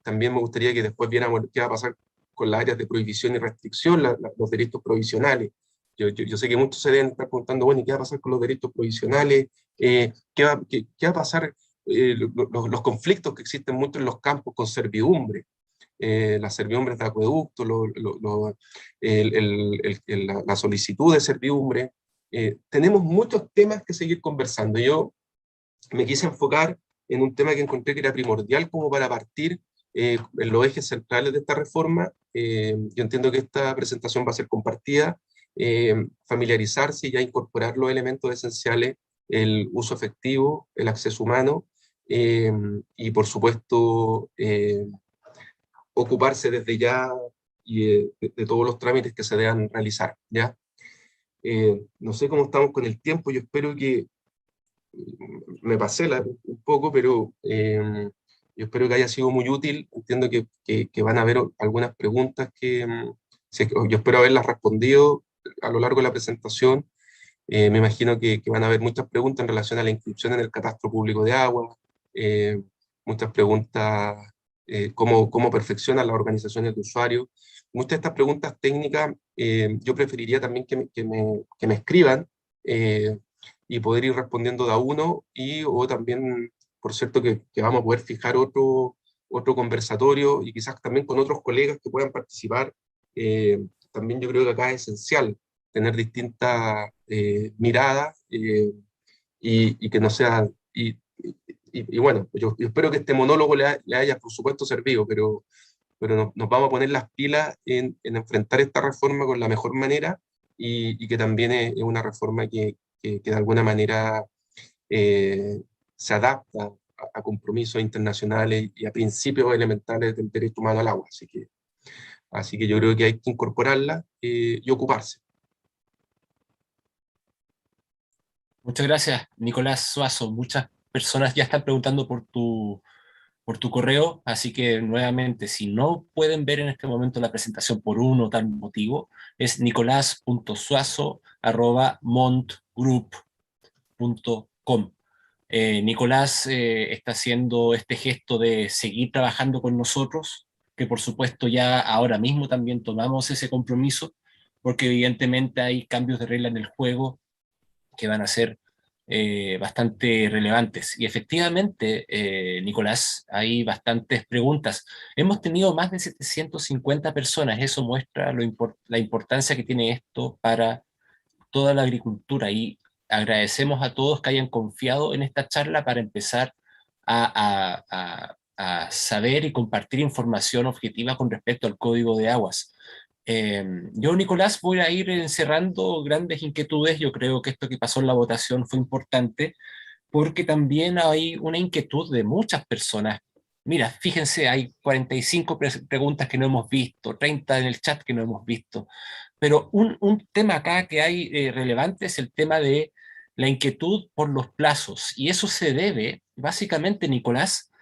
S2: También me gustaría que después viéramos qué va a pasar con las áreas de prohibición y restricción, los derechos provisionales. Yo sé que muchos se deben estar preguntando, bueno, ¿y qué va a pasar con los derechos provisionales? ¿Qué va a pasar? Los conflictos que existen mucho en los campos con servidumbre, las servidumbres de acueducto, la solicitud de servidumbre. Tenemos muchos temas que seguir conversando. Yo me quise enfocar en un tema que encontré que era primordial como para partir en los ejes centrales de esta reforma. Yo entiendo que esta presentación va a ser compartida, familiarizarse y ya incorporar los elementos esenciales, el uso efectivo, el acceso humano, y por supuesto ocuparse desde ya y, de todos los trámites que se deban realizar, ¿ya? No sé cómo estamos con el tiempo, yo espero que me pasé un poco, pero yo espero que haya sido muy útil. Entiendo que van a haber algunas preguntas que yo espero haberlas respondido a lo largo de la presentación. Me imagino que van a haber muchas preguntas en relación a la inscripción en el catastro público de agua, muchas preguntas, cómo perfeccionan las organizaciones de usuarios. Muchas de estas preguntas técnicas, yo preferiría también que me escriban, y poder ir respondiendo de a uno, o también, por cierto, que vamos a poder fijar otro conversatorio, y quizás también con otros colegas que puedan participar. También yo creo que acá es esencial tener distintas miradas, y que no sea... Y bueno, yo espero que este monólogo le haya, por supuesto, servido, pero nos vamos a poner las pilas en enfrentar esta reforma con la mejor manera, y que también es una reforma que de alguna manera se adapta a compromisos internacionales y a principios elementales del derecho humano al agua. Así que yo creo que hay que incorporarla y ocuparse.
S1: Muchas gracias, Nicolás Suazo. Muchas personas ya están preguntando por tu correo, así que nuevamente, si no pueden ver en este momento la presentación por uno o tal motivo, es nicolás.suazo@montgroup.com. Nicolás está haciendo este gesto de seguir trabajando con nosotros, que por supuesto ya ahora mismo también tomamos ese compromiso, porque evidentemente hay cambios de regla en el juego que van a ser bastante relevantes. Y efectivamente, Nicolás, hay bastantes preguntas. Hemos tenido más de 750 personas, eso muestra la importancia que tiene esto para toda la agricultura y agradecemos a todos que hayan confiado en esta charla para empezar a saber y compartir información objetiva con respecto al Código de Aguas. Yo, Nicolás, voy a ir encerrando grandes inquietudes. Yo creo que esto que pasó en la votación fue importante porque también hay una inquietud de muchas personas. Mira, fíjense, hay 45 preguntas que no hemos visto, 30 en el chat que no hemos visto, pero un tema acá que hay relevante es el tema de la inquietud por los plazos, y eso se debe, básicamente, Nicolás,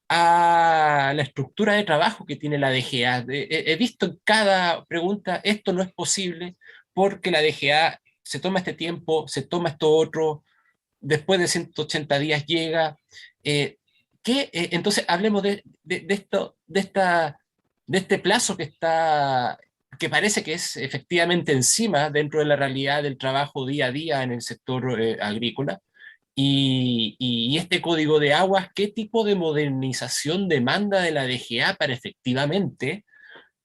S1: a la estructura de trabajo que tiene la DGA. He visto en cada pregunta, esto no es posible porque la DGA se toma este tiempo, se toma esto otro, después de 180 días llega. Eh, entonces, hablemos de esto, de este plazo que parece que es efectivamente encima dentro de la realidad del trabajo día a día en el sector agrícola. Y este código de aguas, ¿qué tipo de modernización demanda de la DGA para efectivamente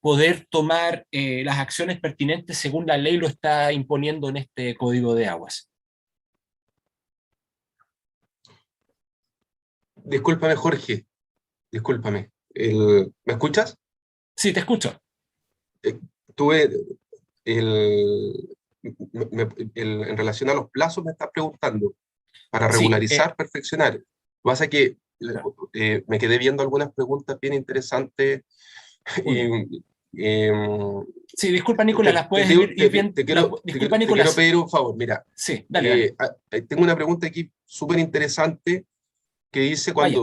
S1: poder tomar las acciones pertinentes según la ley lo está imponiendo en este código de aguas?
S2: Discúlpame, Jorge, discúlpame. ¿Me escuchas?
S1: Sí, te escucho.
S2: Tuve en relación a los plazos me estás preguntando, para
S1: Sí,
S2: regularizar, perfeccionar. Lo que pasa es que me quedé viendo algunas preguntas bien interesantes y,
S1: sí, disculpa, Nicolás, las puedes ir bien. Disculpa,
S2: te quiero
S1: Nicolás.
S2: pedir un favor. Mira,
S1: Sí, dale, dale.
S2: tengo una pregunta aquí súper interesante que dice
S1: Vaya.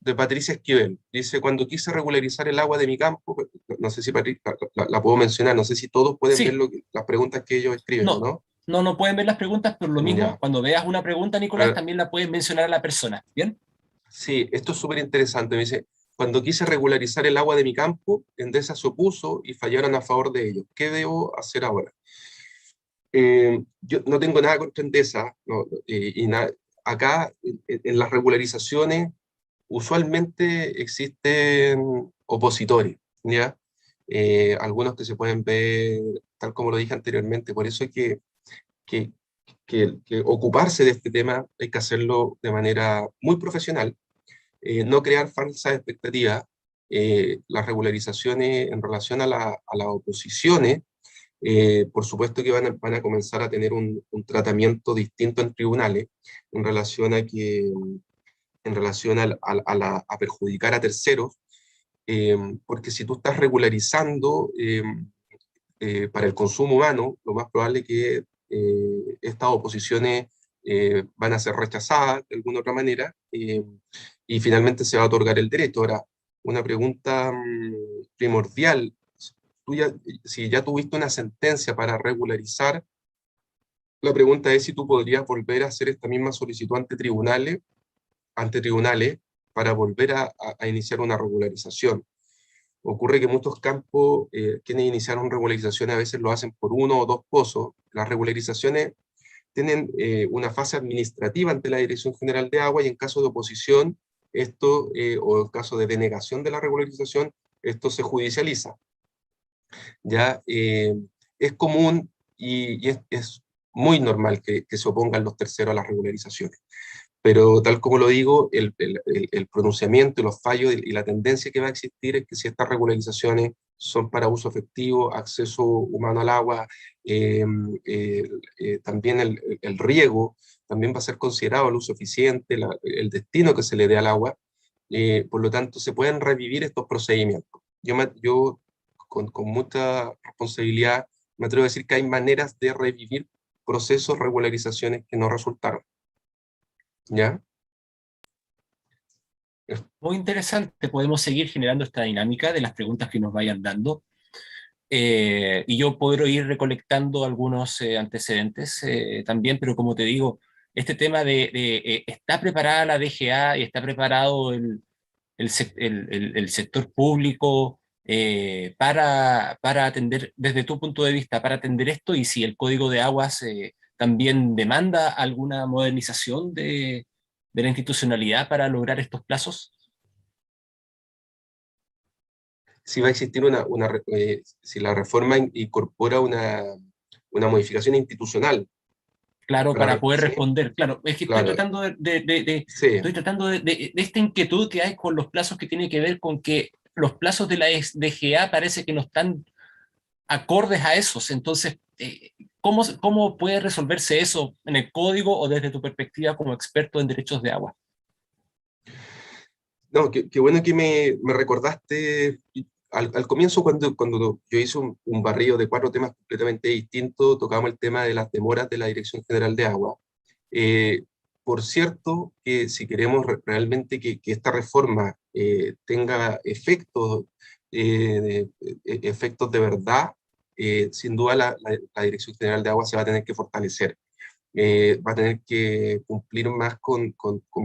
S2: de Patricia Esquivel, dice, cuando quise regularizar el agua de mi campo, no sé si la puedo mencionar, no sé si todos pueden ver
S1: Sí,
S2: las preguntas que ellos escriben, ¿o
S1: no,
S2: no?
S1: no pueden ver las preguntas, pero lo mismo,
S2: Ya.
S1: cuando veas una pregunta, Nicolás,
S2: Ah,
S1: también la puedes mencionar a la persona. ¿Bien?
S2: sí, esto es súper interesante. Me dice, cuando quise regularizar el agua de mi campo, Endesa se opuso y fallaron a favor de ellos. ¿Qué debo hacer ahora? Yo no tengo nada contra Endesa, no, acá en las regularizaciones usualmente existen opositores, ¿ya? Algunos que se pueden ver, tal como lo dije anteriormente, por eso hay que, que ocuparse de este tema, hay que hacerlo de manera muy profesional, no crear falsas expectativas. Las regularizaciones en relación a las oposiciones, por supuesto que van a comenzar a tener un tratamiento distinto en tribunales en relación a que en relación a perjudicar a terceros, porque si tú estás regularizando para el consumo humano, lo más probable es que estas oposiciones van a ser rechazadas de alguna otra manera y finalmente se va a otorgar el derecho. Ahora, una pregunta primordial, tú si ya tuviste una sentencia para regularizar, la pregunta es si tú podrías volver a hacer esta misma solicitud ante tribunales para volver a iniciar una regularización. Ocurre que muchos campos quienes iniciaron regularizaciones a veces lo hacen por uno o dos pozos. Las regularizaciones tienen una fase administrativa ante la Dirección General de Agua y en caso de oposición, o en caso de denegación de la regularización, esto se judicializa. Ya es común y es muy normal que se opongan los terceros a las regularizaciones. Pero tal como lo digo, el pronunciamiento, los fallos y la tendencia que va a existir es que si estas regularizaciones son para uso efectivo, acceso humano al agua, también el riego, también va a ser considerado el uso eficiente, el destino que se le dé al agua, por lo tanto se pueden revivir estos procedimientos. Yo con mucha responsabilidad me atrevo a decir que hay maneras de revivir procesos, regularizaciones que no resultaron. ¿Ya?
S1: Muy interesante, podemos seguir generando esta dinámica de las preguntas que nos vayan dando. Y yo puedo ir recolectando algunos antecedentes también, pero como te digo, este tema ¿está preparada la DGA y está preparado el sector público? para atender, desde tu punto de vista, para atender esto, y si el Código de Aguas también demanda alguna modernización de la institucionalidad para lograr estos plazos?
S2: Si va a existir si la reforma incorpora una modificación institucional.
S1: Claro, para poder
S2: Sí,
S1: responder. Claro, es que estoy
S2: claro,
S1: tratando
S2: sí.
S1: estoy tratando de esta inquietud que hay con los plazos, que tiene que ver con que los plazos de la DGA parece que no están acordes a esos. Entonces, ¿cómo puede resolverse eso en el código o desde tu perspectiva como experto en derechos de agua?
S2: No, qué bueno que me recordaste al comienzo cuando yo hice un barrido de 4 temas completamente distintos, tocamos el tema de las demoras de la Dirección General de Agua. Eh, por cierto, que si queremos realmente que esta reforma tenga efectos de verdad, sin duda la Dirección General de Agua se va a tener que fortalecer. Va a tener que cumplir más con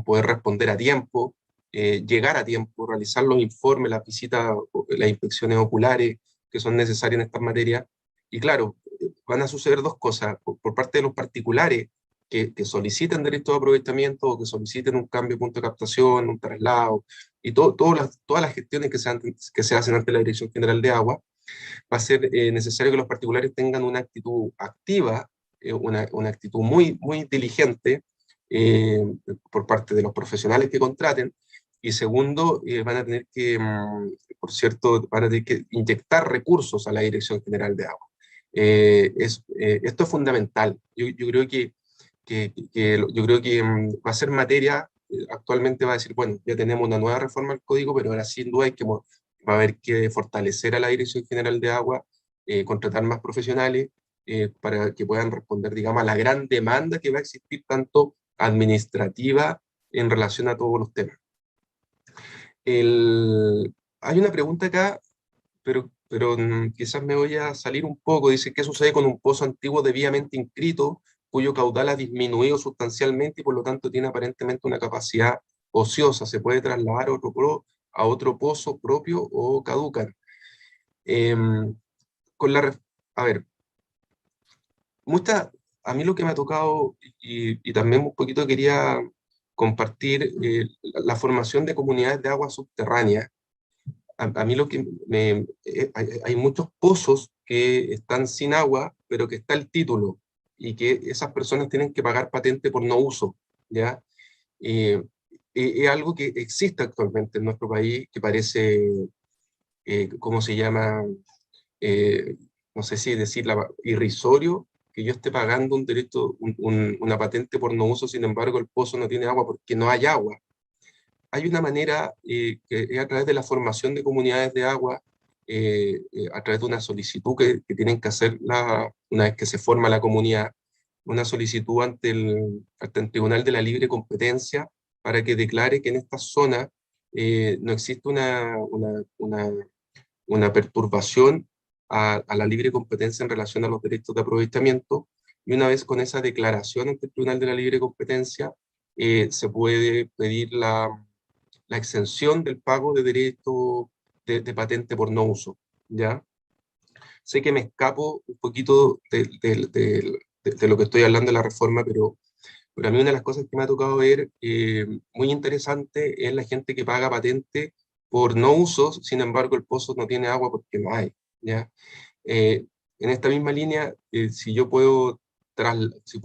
S2: poder responder a tiempo, llegar a tiempo, realizar los informes, las visitas, las inspecciones oculares que son necesarias en estas materias. Y claro, van a suceder dos cosas. Por parte de los particulares que soliciten derechos de aprovechamiento o que soliciten un cambio de punto de captación, un traslado, y todas las gestiones que se hacen ante la Dirección General de Agua, va a ser necesario que los particulares tengan una actitud activa, una actitud muy diligente por parte de los profesionales que contraten. Y segundo, van a tener que, por cierto, van a tener que inyectar recursos a la Dirección General de Agua. Esto es fundamental. Yo creo yo creo que va a ser materia, actualmente va a decir, bueno, ya tenemos una nueva reforma al código, pero ahora sin duda va a haber que fortalecer a la Dirección General de Agua, contratar más profesionales para que puedan responder, digamos, a la gran demanda que va a existir tanto administrativa en relación a todos los temas. Hay una pregunta acá, pero quizás me voy a salir un poco. Dice, ¿qué sucede con un pozo antiguo debidamente inscrito, cuyo caudal ha disminuido sustancialmente y por lo tanto tiene aparentemente una capacidad ociosa? ¿Se puede trasladar a otro pozo propio o caducan? Con la, a ver, mucha, a mí lo que me ha tocado, y también un poquito quería compartir, la formación de comunidades de agua subterránea. A mí lo que hay muchos pozos que están sin agua, pero que está el título, y que esas personas tienen que pagar patente por no uso, ¿ya? Eh, es algo que existe actualmente en nuestro país, que parece, ¿cómo se llama? Eh, no sé si decirla, irrisorio, que yo esté pagando un derecho, una patente por no uso, sin embargo el pozo no tiene agua porque no hay agua. Hay una manera que es a través de la formación de comunidades de agua, a través de una solicitud que tienen que hacer una vez que se forma la comunidad, una solicitud ante el Tribunal de la Libre Competencia para que declare que en esta zona no existe una perturbación a la libre competencia en relación a los derechos de aprovechamiento, y una vez con esa declaración ante el Tribunal de la Libre Competencia, se puede pedir la exención del pago de derecho de patente por no uso, ¿ya? Sé que me escapo un poquito de lo que estoy hablando de la reforma, pero a mí una de las cosas que me ha tocado ver muy interesante es la gente que paga patente por no uso, sin embargo el pozo no tiene agua porque no hay, ¿ya? En esta misma línea, si puedo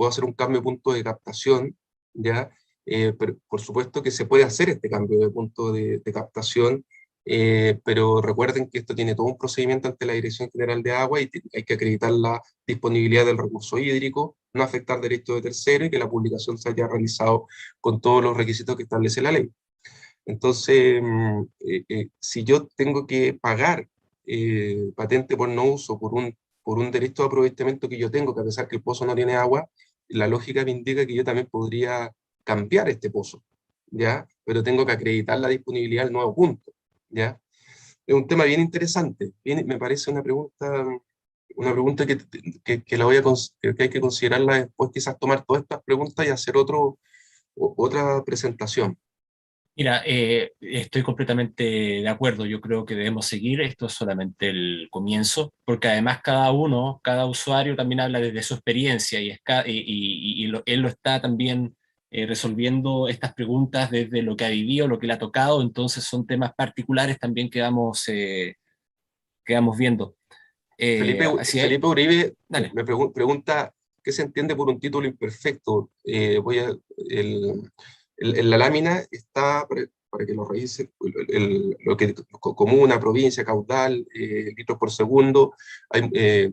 S2: hacer un cambio de punto de captación, ¿ya? Pero por supuesto que se puede hacer este cambio de punto de captación, pero recuerden que esto tiene todo un procedimiento ante la Dirección General de Agua y hay que acreditar la disponibilidad del recurso hídrico, no afectar derechos de tercero y que la publicación se haya realizado con todos los requisitos que establece la ley. Entonces, si yo tengo que pagar patente por no uso por un derecho de aprovechamiento que yo tengo, que a pesar que el pozo no tiene agua, la lógica me indica que yo también podría cambiar este pozo, ¿ya? Pero tengo que acreditar la disponibilidad del nuevo punto, ¿ya? Es un tema bien interesante, me parece una pregunta que que hay que considerarla después, quizás tomar todas estas preguntas y hacer otra presentación.
S1: Mira, estoy completamente de acuerdo. Yo creo que debemos seguir. Esto es solamente el comienzo, porque además cada usuario también habla desde su experiencia y, él lo está también resolviendo estas preguntas desde lo que ha vivido, lo que le ha tocado. Entonces son temas particulares también que vamos viendo. Así es,
S2: Felipe Uribe
S1: dale.
S2: pregunta qué se entiende por un título imperfecto. En la lámina está, para que lo revise, lo que comuna, provincia, caudal, litros por segundo.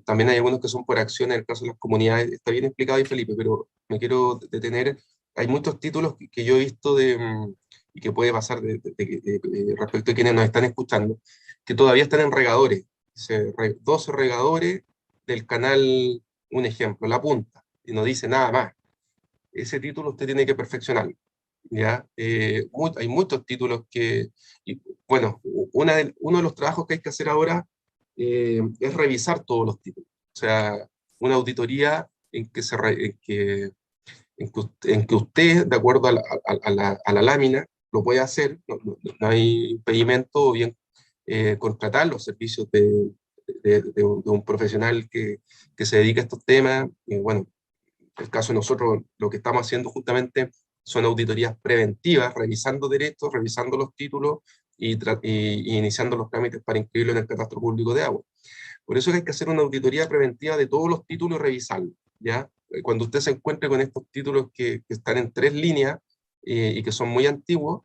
S2: También hay algunos que son por acción en el caso de las comunidades. Está bien explicado ahí, Felipe, pero me quiero detener. Hay muchos títulos que yo he visto y que puede pasar respecto a quienes nos están escuchando, que todavía están en regadores. 12 regadores del canal, un ejemplo, La Punta, y no dice nada más. Ese título usted tiene que perfeccionarlo. ¿Ya? Hay muchos títulos bueno, uno de los trabajos que hay que hacer ahora es revisar todos los títulos. O sea, una auditoría en que usted, de acuerdo a la lámina, lo puede hacer, no hay impedimento, o bien contratar los servicios de un profesional que se dedica a estos temas. Bueno, en el caso de nosotros, lo que estamos haciendo justamente son auditorías preventivas, revisando derechos, revisando los títulos y iniciando los trámites para inscribirlo en el catastro público de agua. Por eso hay que hacer una auditoría preventiva de todos los títulos y revisarlos, ¿ya? Cuando usted se encuentre con estos títulos que están en 3 líneas y que son muy antiguos,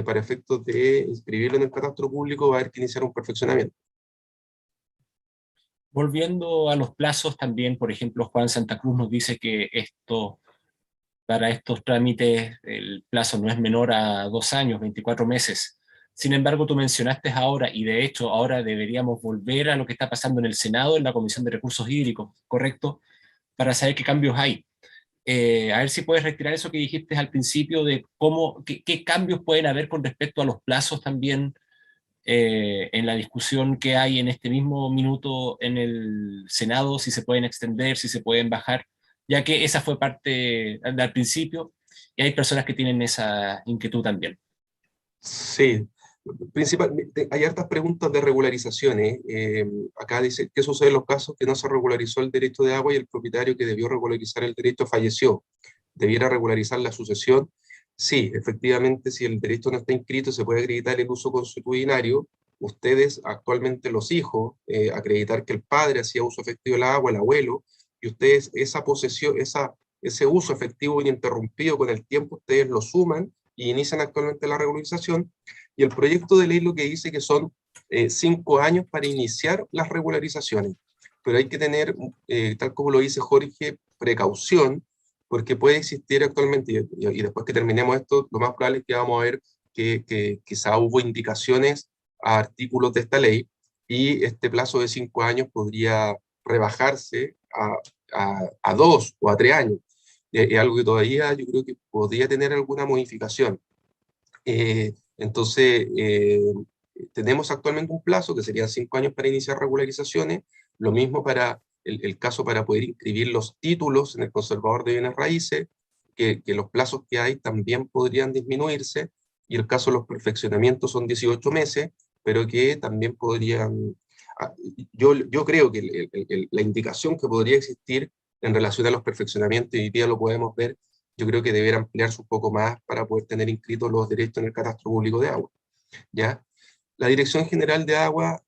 S2: para efectos de inscribirlo en el catastro público va a haber que iniciar un perfeccionamiento.
S1: Volviendo a los plazos también, por ejemplo, Juan Santa Cruz nos dice que para estos trámites el plazo no es menor a 2 años, 24 meses. Sin embargo, tú mencionaste ahora, y de hecho ahora deberíamos volver a lo que está pasando en el Senado, en la Comisión de Recursos Hídricos, ¿correcto? Para saber qué cambios hay. A ver si puedes retirar eso que dijiste al principio de qué cambios pueden haber con respecto a los plazos también en la discusión que hay en este mismo minuto en el Senado, si se pueden extender, si se pueden bajar, ya que esa fue parte al principio y hay personas que tienen esa inquietud también.
S2: Sí, principalmente hay hartas preguntas de regularizaciones. Acá dice, ¿qué sucede en los casos que no se regularizó el derecho de agua y el propietario que debió regularizar el derecho falleció? ¿Debiera regularizar la sucesión? Sí, efectivamente, si el derecho no está inscrito, se puede acreditar el uso consuetudinario. Ustedes, actualmente los hijos, acreditar que el padre hacía uso efectivo del agua, el abuelo, y ustedes esa posesión, ese uso efectivo ininterrumpido con el tiempo, ustedes lo suman y inician actualmente la regularización. Y el proyecto de ley lo que dice que son 5 años para iniciar las regularizaciones. Pero hay que tener, tal como lo dice Jorge, precaución, porque puede existir actualmente, y después que terminemos esto, lo más probable es que vamos a ver que quizá hubo indicaciones a artículos de esta ley, y este plazo de 5 años podría rebajarse a 2 o a 3 años. Es algo que todavía yo creo que podría tener alguna modificación. Entonces, tenemos actualmente un plazo que serían 5 años para iniciar regularizaciones, lo mismo para el caso para poder inscribir los títulos en el conservador de bienes raíces, que los plazos que hay también podrían disminuirse, y el caso de los perfeccionamientos son 18 meses, pero que también podrían... Yo creo que la indicación que podría existir en relación a los perfeccionamientos, y hoy día lo podemos ver, yo creo que debería ampliarse un poco más para poder tener inscritos los derechos en el catastro público de agua, ¿ya? La Dirección General de Agua,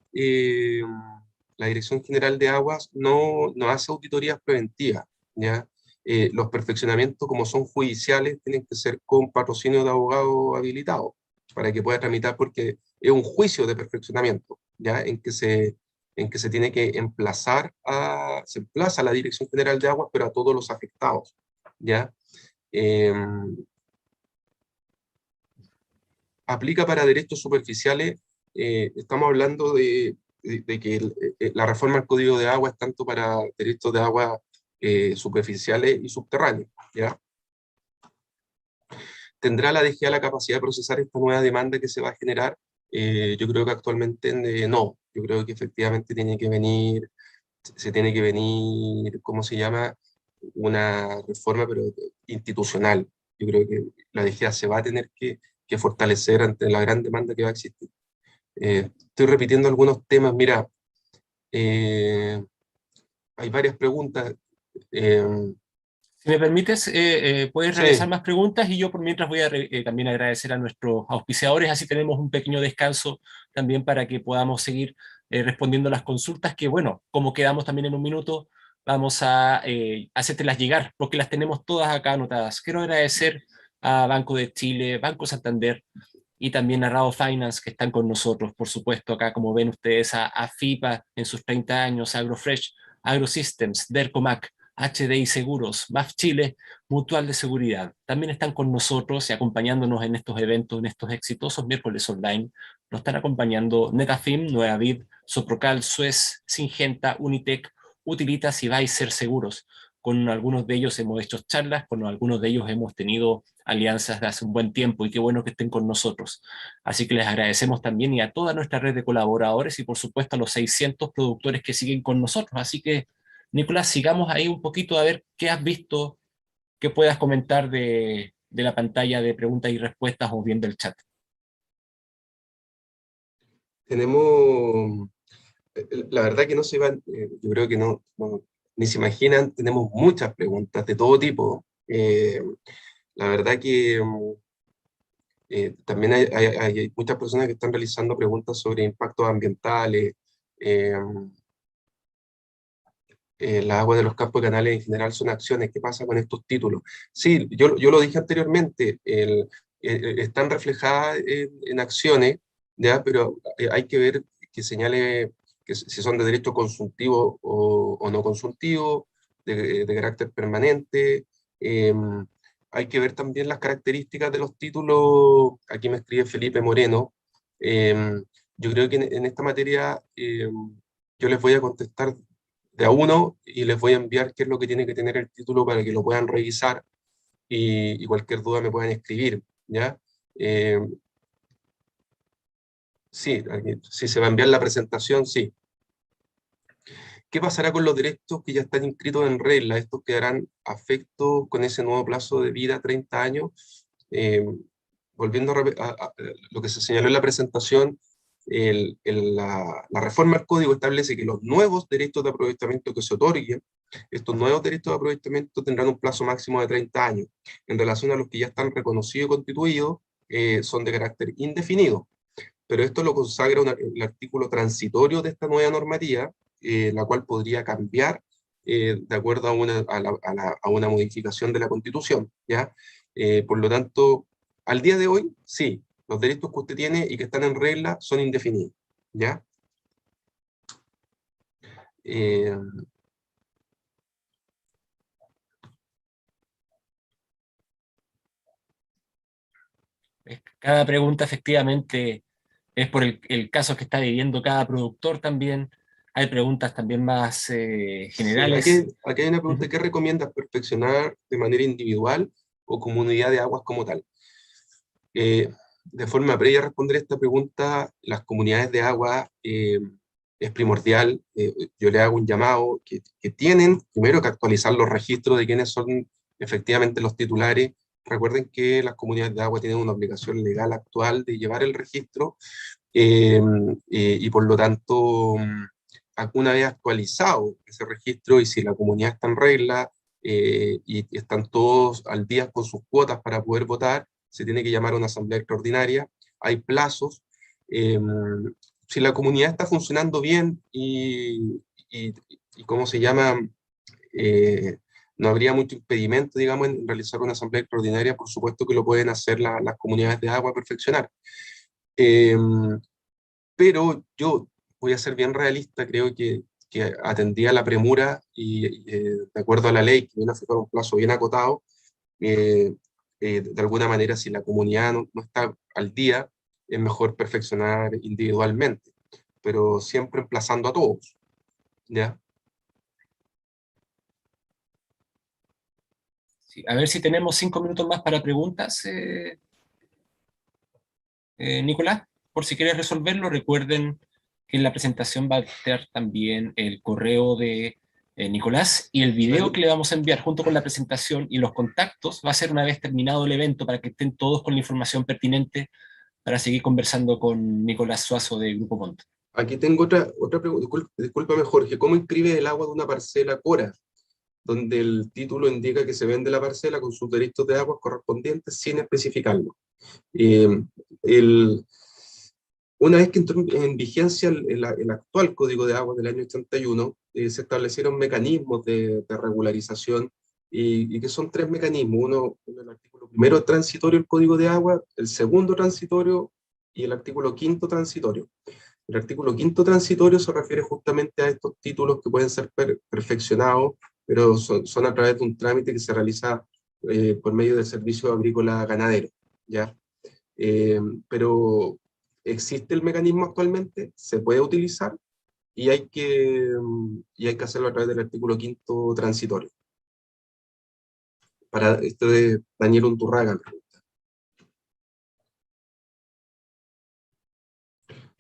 S2: la Dirección General de Aguas no hace auditorías preventivas, ¿ya? Los perfeccionamientos, como son judiciales, tienen que ser con patrocinio de abogado habilitado para que pueda tramitar, porque es un juicio de perfeccionamiento, ¿ya? En que se tiene que se emplaza a la Dirección General de Aguas, pero a todos los afectados, ¿ya? Eh, Aplica para derechos superficiales. Estamos hablando de que la reforma al Código de Agua es tanto para derechos de agua superficiales y subterráneos, ¿ya? ¿Tendrá la DGA la capacidad de procesar esta nueva demanda que se va a generar? Yo creo que actualmente no. Yo creo que efectivamente se tiene que venir, ¿cómo se llama? Una reforma, pero institucional. Yo creo que la DGA se va a tener que que fortalecer ante la gran demanda que va a existir. Estoy repitiendo algunos temas, mira, hay varias preguntas.
S1: Si me permites, puedes realizar
S2: Sí,
S1: más preguntas y yo por mientras voy a también agradecer a nuestros auspiciadores, así tenemos un pequeño descanso también para que podamos seguir respondiendo las consultas que, bueno, como quedamos también en un minuto, vamos a hacértelas llegar, porque las tenemos todas acá anotadas. Quiero agradecer a Banco de Chile, Banco Santander y también a Rao Finance que están con nosotros, por supuesto, acá como ven ustedes, a FIPA en sus 30 años, AgroFresh, AgroSystems, Dercomac, HDI Seguros, BAF Chile, Mutual de Seguridad. También están con nosotros y acompañándonos en estos eventos, en estos exitosos miércoles online. Nos están acompañando Netafim, Nueva Vid, Soprocal, Suez, Singenta, Unitec, Utilitas y Vicer Seguros. Con algunos de ellos hemos hecho charlas, con algunos de ellos hemos tenido alianzas de hace un buen tiempo y qué bueno que estén con nosotros. Así que les agradecemos también y a toda nuestra red de colaboradores y por supuesto a los 600 productores que siguen con nosotros. Así que Nicolás, sigamos ahí un poquito a ver qué has visto, qué puedas comentar de la pantalla de preguntas y respuestas o bien del chat.
S2: tenemos, la verdad que no se van, yo creo que ni se imaginan, tenemos muchas preguntas de todo tipo. La verdad que también hay muchas personas que están realizando preguntas sobre impactos ambientales, eh, las aguas de los campos y canales en general son acciones. ¿Qué pasa con estos títulos? Sí, yo lo dije anteriormente, están reflejadas en acciones, ¿ya? Pero hay que ver que señale que si son de derecho consultivo o no consultivo, de carácter permanente. Hay que ver también las características de los títulos. Aquí me escribe Felipe Moreno. Yo creo que en esta materia yo les voy a contestar de a uno y les voy a enviar qué es lo que tiene que tener el título para que lo puedan revisar y cualquier duda me puedan escribir, ¿ya? Sí, si se va a enviar la presentación, sí. ¿Qué pasará con los derechos que ya están inscritos en regla? ¿Estos quedarán afectos con ese nuevo plazo de vida, 30 años? Volviendo a lo que se señaló en la presentación, la reforma al código establece que los nuevos derechos de aprovechamiento que se otorguen, estos nuevos derechos de aprovechamiento tendrán un plazo máximo de 30 años. En relación a los que ya están reconocidos y constituidos, son de carácter indefinido. Pero esto lo consagra el artículo transitorio de esta nueva normativa, la cual podría cambiar de acuerdo a una modificación de la Constitución, ¿ya? Por lo tanto, al día de hoy, sí, los derechos que usted tiene y que están en regla son indefinidos, ¿ya? Eh,
S1: Cada pregunta efectivamente es por el caso que está viviendo cada productor también. Hay preguntas también más
S2: sí,
S1: generales.
S2: aquí hay una pregunta:
S1: Ujú.
S2: ¿qué recomiendas perfeccionar de manera individual o comunidad de aguas como tal? De forma previa a responder esta pregunta, las comunidades de agua es primordial. Yo le hago un llamado que tienen primero que actualizar los registros de quiénes son efectivamente los titulares. Recuerden que las comunidades de agua tienen una obligación legal actual de llevar el registro y por lo tanto, una vez actualizado ese registro y si la comunidad está en regla y están todos al día con sus cuotas para poder votar, se tiene que llamar a una asamblea extraordinaria. Hay plazos. eh, si la comunidad está funcionando bien y ¿cómo se llama? Eh, no habría mucho impedimento, digamos, en realizar una asamblea extraordinaria. Por supuesto que lo pueden hacer las comunidades de agua a perfeccionar. Eh, pero yo voy a ser bien realista, creo que atendía la premura y de acuerdo a la ley, que viene a fijar un plazo bien acotado, eh, de alguna manera, si la comunidad no está al día, es mejor perfeccionar individualmente, pero siempre emplazando a todos, ¿ya?
S1: Sí, a ver si tenemos 5 minutos más para preguntas, Nicolás. Por si quieres resolverlo, recuerden que en la presentación va a estar también el correo de Nicolás, y el video que le vamos a enviar junto con la presentación y los contactos va a ser una vez terminado el evento para que estén todos con la información pertinente para seguir conversando con Nicolás Suazo de Grupo Montt.
S2: Aquí tengo otra pregunta, discúlpame Jorge, ¿cómo inscribe el agua de una parcela Cora, donde el título indica que se vende la parcela con sus derechos de agua correspondientes sin especificarlo? Una vez que entró en vigencia el actual Código de Aguas del año 81, se establecieron mecanismos de regularización, y que son tres mecanismos. Uno, el artículo primero transitorio del Código de Agua, el segundo transitorio y el artículo quinto transitorio. El artículo quinto transitorio se refiere justamente a estos títulos que pueden ser perfeccionados, pero son a través de un trámite que se realiza por medio del servicio agrícola ganadero, ¿ya? Pero existe el mecanismo actualmente, se puede utilizar, y hay que hacerlo a través del artículo quinto transitorio. Para esto de Daniel Unturraga.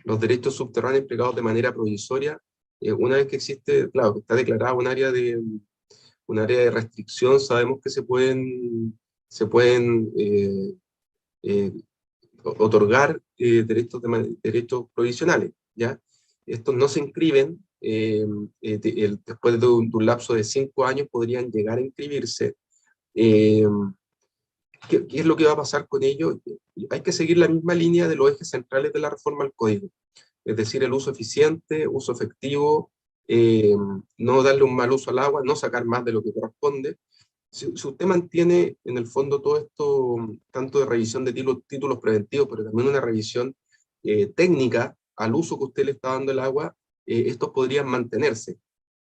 S2: Los derechos subterráneos entregados de manera provisoria, una vez que existe, claro, que está declarada un área de restricción, sabemos que se pueden otorgar derechos provisionales, ¿ya? Estos no se inscriben, después de un lapso de 5 años podrían llegar a inscribirse. ¿Qué es lo que va a pasar con ello? Hay que seguir la misma línea de los ejes centrales de la reforma al código, es decir, el uso eficiente, uso efectivo, no darle un mal uso al agua, no sacar más de lo que corresponde. Si usted mantiene en el fondo todo esto, tanto de revisión de títulos preventivos, pero también una revisión técnica al uso que usted le está dando al agua, estos podrían mantenerse.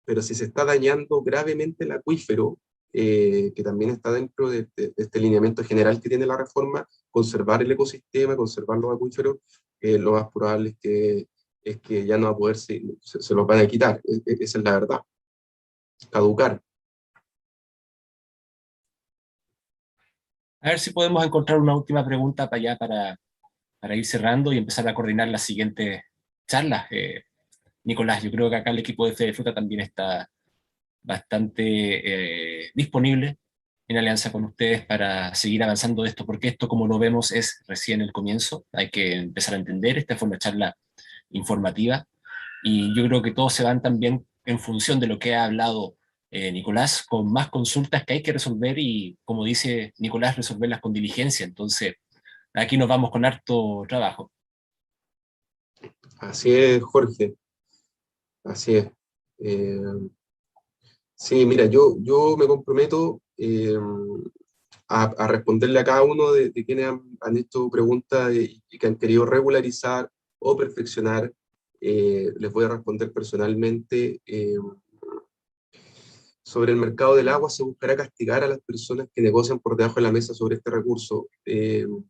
S2: Pero si se está dañando gravemente el acuífero, que también está dentro de este lineamiento general que tiene la reforma, conservar el ecosistema, conservar los acuíferos, lo más probable es que ya no va a poder, se los van a quitar. Esa es la verdad. Caducar.
S1: A ver si podemos encontrar una última pregunta para ir cerrando y empezar a coordinar las siguientes charlas. Nicolás, yo creo que acá el equipo de Fede Fruta también está bastante disponible en alianza con ustedes para seguir avanzando de esto, porque esto, como lo vemos, es recién el comienzo. Hay que empezar a entender, esta fue una charla informativa, y yo creo que todos se van también en función de lo que ha hablado Nicolás, con más consultas que hay que resolver, y como dice Nicolás, resolverlas con diligencia. Entonces, aquí nos vamos con harto trabajo.
S2: Así es, Jorge. Así es. Sí, mira, yo me comprometo a responderle a cada uno de quienes han hecho preguntas y que han querido regularizar o perfeccionar. Les voy a responder personalmente. Sobre el mercado del agua, se buscará castigar a las personas que negocian por debajo de la mesa sobre este recurso. El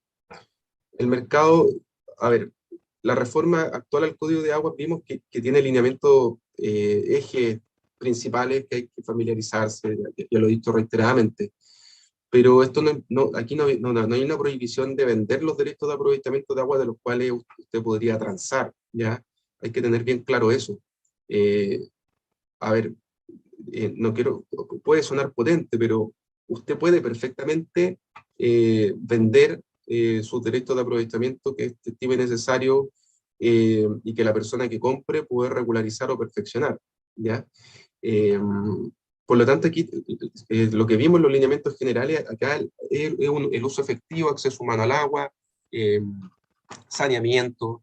S2: mercado, a ver, la reforma actual al Código de Agua vimos que tiene lineamientos, ejes principales que hay que familiarizarse, ya lo he dicho reiteradamente, pero esto aquí no hay una prohibición de vender los derechos de aprovechamiento de agua de los cuales usted podría transar, ¿ya? Hay que tener bien claro eso. A ver, puede sonar potente, pero usted puede perfectamente vender sus derechos de aprovechamiento que estime necesario, y que la persona que compre puede regularizar o perfeccionar, ¿ya? Por lo tanto, aquí lo que vimos en los lineamientos generales, acá es el uso efectivo, acceso humano al agua, saneamiento,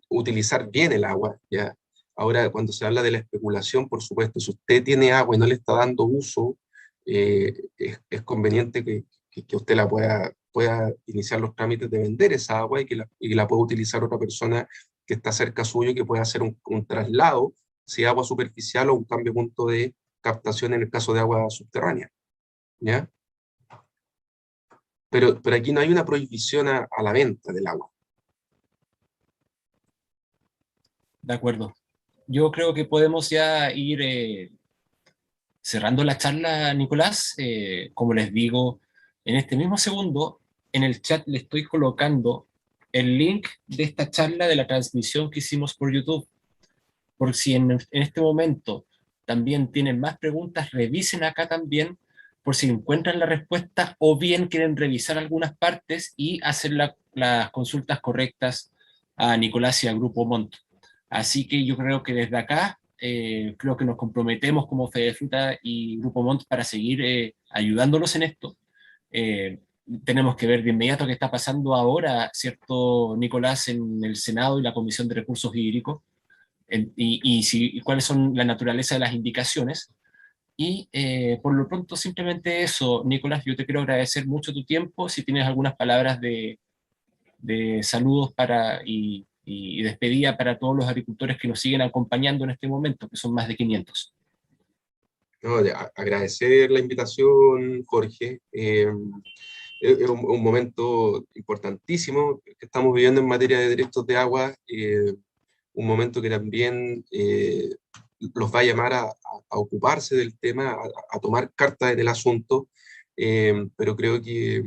S2: utilizar bien el agua, ¿ya? Ahora, cuando se habla de la especulación, por supuesto, si usted tiene agua y no le está dando uso, es conveniente que usted la pueda iniciar los trámites de vender esa agua, y que la pueda utilizar otra persona que está cerca suyo, y que pueda hacer un traslado, si agua superficial o un cambio de punto de captación en el caso de agua subterránea, ¿ya? Pero aquí no hay una prohibición a la venta del agua.
S1: De acuerdo. Yo creo que podemos ya ir cerrando la charla, Nicolás. Como les digo, en este mismo segundo, en el chat le estoy colocando el link de esta charla, de la transmisión que hicimos por YouTube. Por si en este momento también tienen más preguntas, revisen acá también por si encuentran la respuesta, o bien quieren revisar algunas partes y hacer las consultas correctas a Nicolás y al Grupo Montt. Así que yo creo que desde acá, creo que nos comprometemos como Fedefruta y Grupo Montt para seguir ayudándolos en esto. Tenemos que ver de inmediato qué está pasando ahora, ¿cierto, Nicolás, en el Senado y la Comisión de Recursos Hídricos? Y cuáles son la naturaleza de las indicaciones. Y por lo pronto simplemente eso, Nicolás, yo te quiero agradecer mucho tu tiempo. Si tienes algunas palabras de saludos y despedida para todos los agricultores que nos siguen acompañando en este momento, que son más de 500.
S2: No, agradecer la invitación, Jorge. Es un momento importantísimo que estamos viviendo en materia de derechos de agua, un momento que también los va a llamar a ocuparse del tema, a tomar cartas en el asunto, pero creo que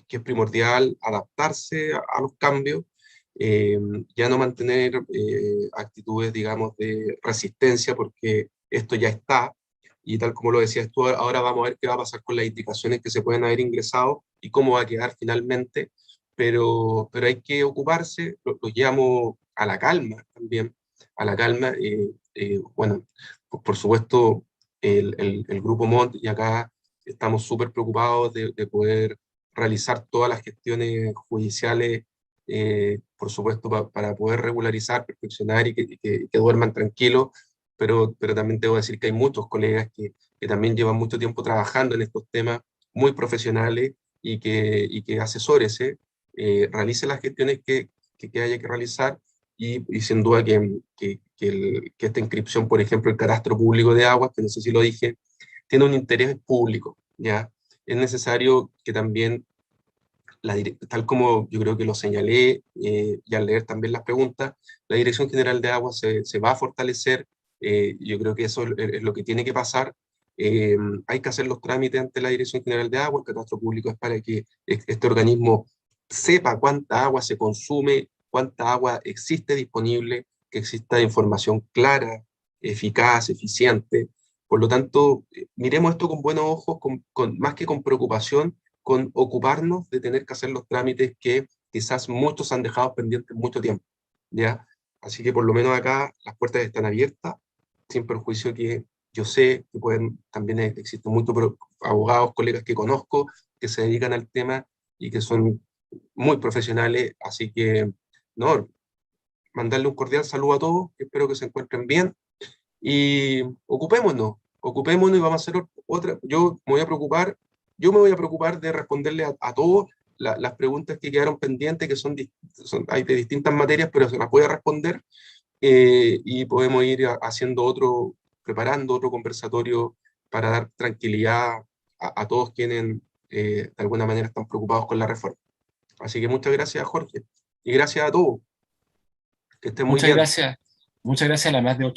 S2: es primordial adaptarse a los cambios, ya no mantener actitudes, digamos, de resistencia, porque esto ya está, y tal como lo decías tú, ahora vamos a ver qué va a pasar con las indicaciones que se pueden haber ingresado y cómo va a quedar finalmente, pero hay que ocuparse, lo llamo a la calma también, a la calma. Bueno, por supuesto, el Grupo Montt, y acá estamos súper preocupados de poder realizar todas las gestiones judiciales, por supuesto, para poder regularizar, perfeccionar y que duerman tranquilos, pero también tengo que decir que hay muchos colegas que también llevan mucho tiempo trabajando en estos temas, muy profesionales, y que asesores, realice las gestiones que haya que realizar, y sin duda que esta inscripción, por ejemplo, el cadastro público de aguas, que no sé si lo dije, tiene un interés público, ¿ya? Es necesario que también, tal como yo creo que lo señalé, y al leer también las preguntas, la Dirección General de Aguas se va a fortalecer. Yo creo que eso es lo que tiene que pasar. Hay que hacer los trámites ante la Dirección General de Aguas. El cadastro público es para que este organismo sepa cuánta agua se consume, cuánta agua existe disponible, que exista información clara, eficaz, eficiente. Por lo tanto, miremos esto con buenos ojos, más que con preocupación, con ocuparnos de tener que hacer los trámites que quizás muchos han dejado pendientes mucho tiempo, ¿ya? Así que por lo menos acá las puertas están abiertas, sin perjuicio que yo sé que también existen muchos abogados, colegas que conozco, que se dedican al tema y que son muy profesionales, así que, no, mandarle un cordial saludo a todos, espero que se encuentren bien, y ocupémonos y vamos a hacer otra. Yo me voy a preocupar de responderle a todos las preguntas que quedaron pendientes, que hay de distintas materias, pero se las voy a responder, y podemos ir preparando otro conversatorio para dar tranquilidad a todos quienes de alguna manera están preocupados con la reforma. Así que muchas gracias, Jorge, y gracias a todos. Que estén muy bien.
S1: Muchas gracias a las más de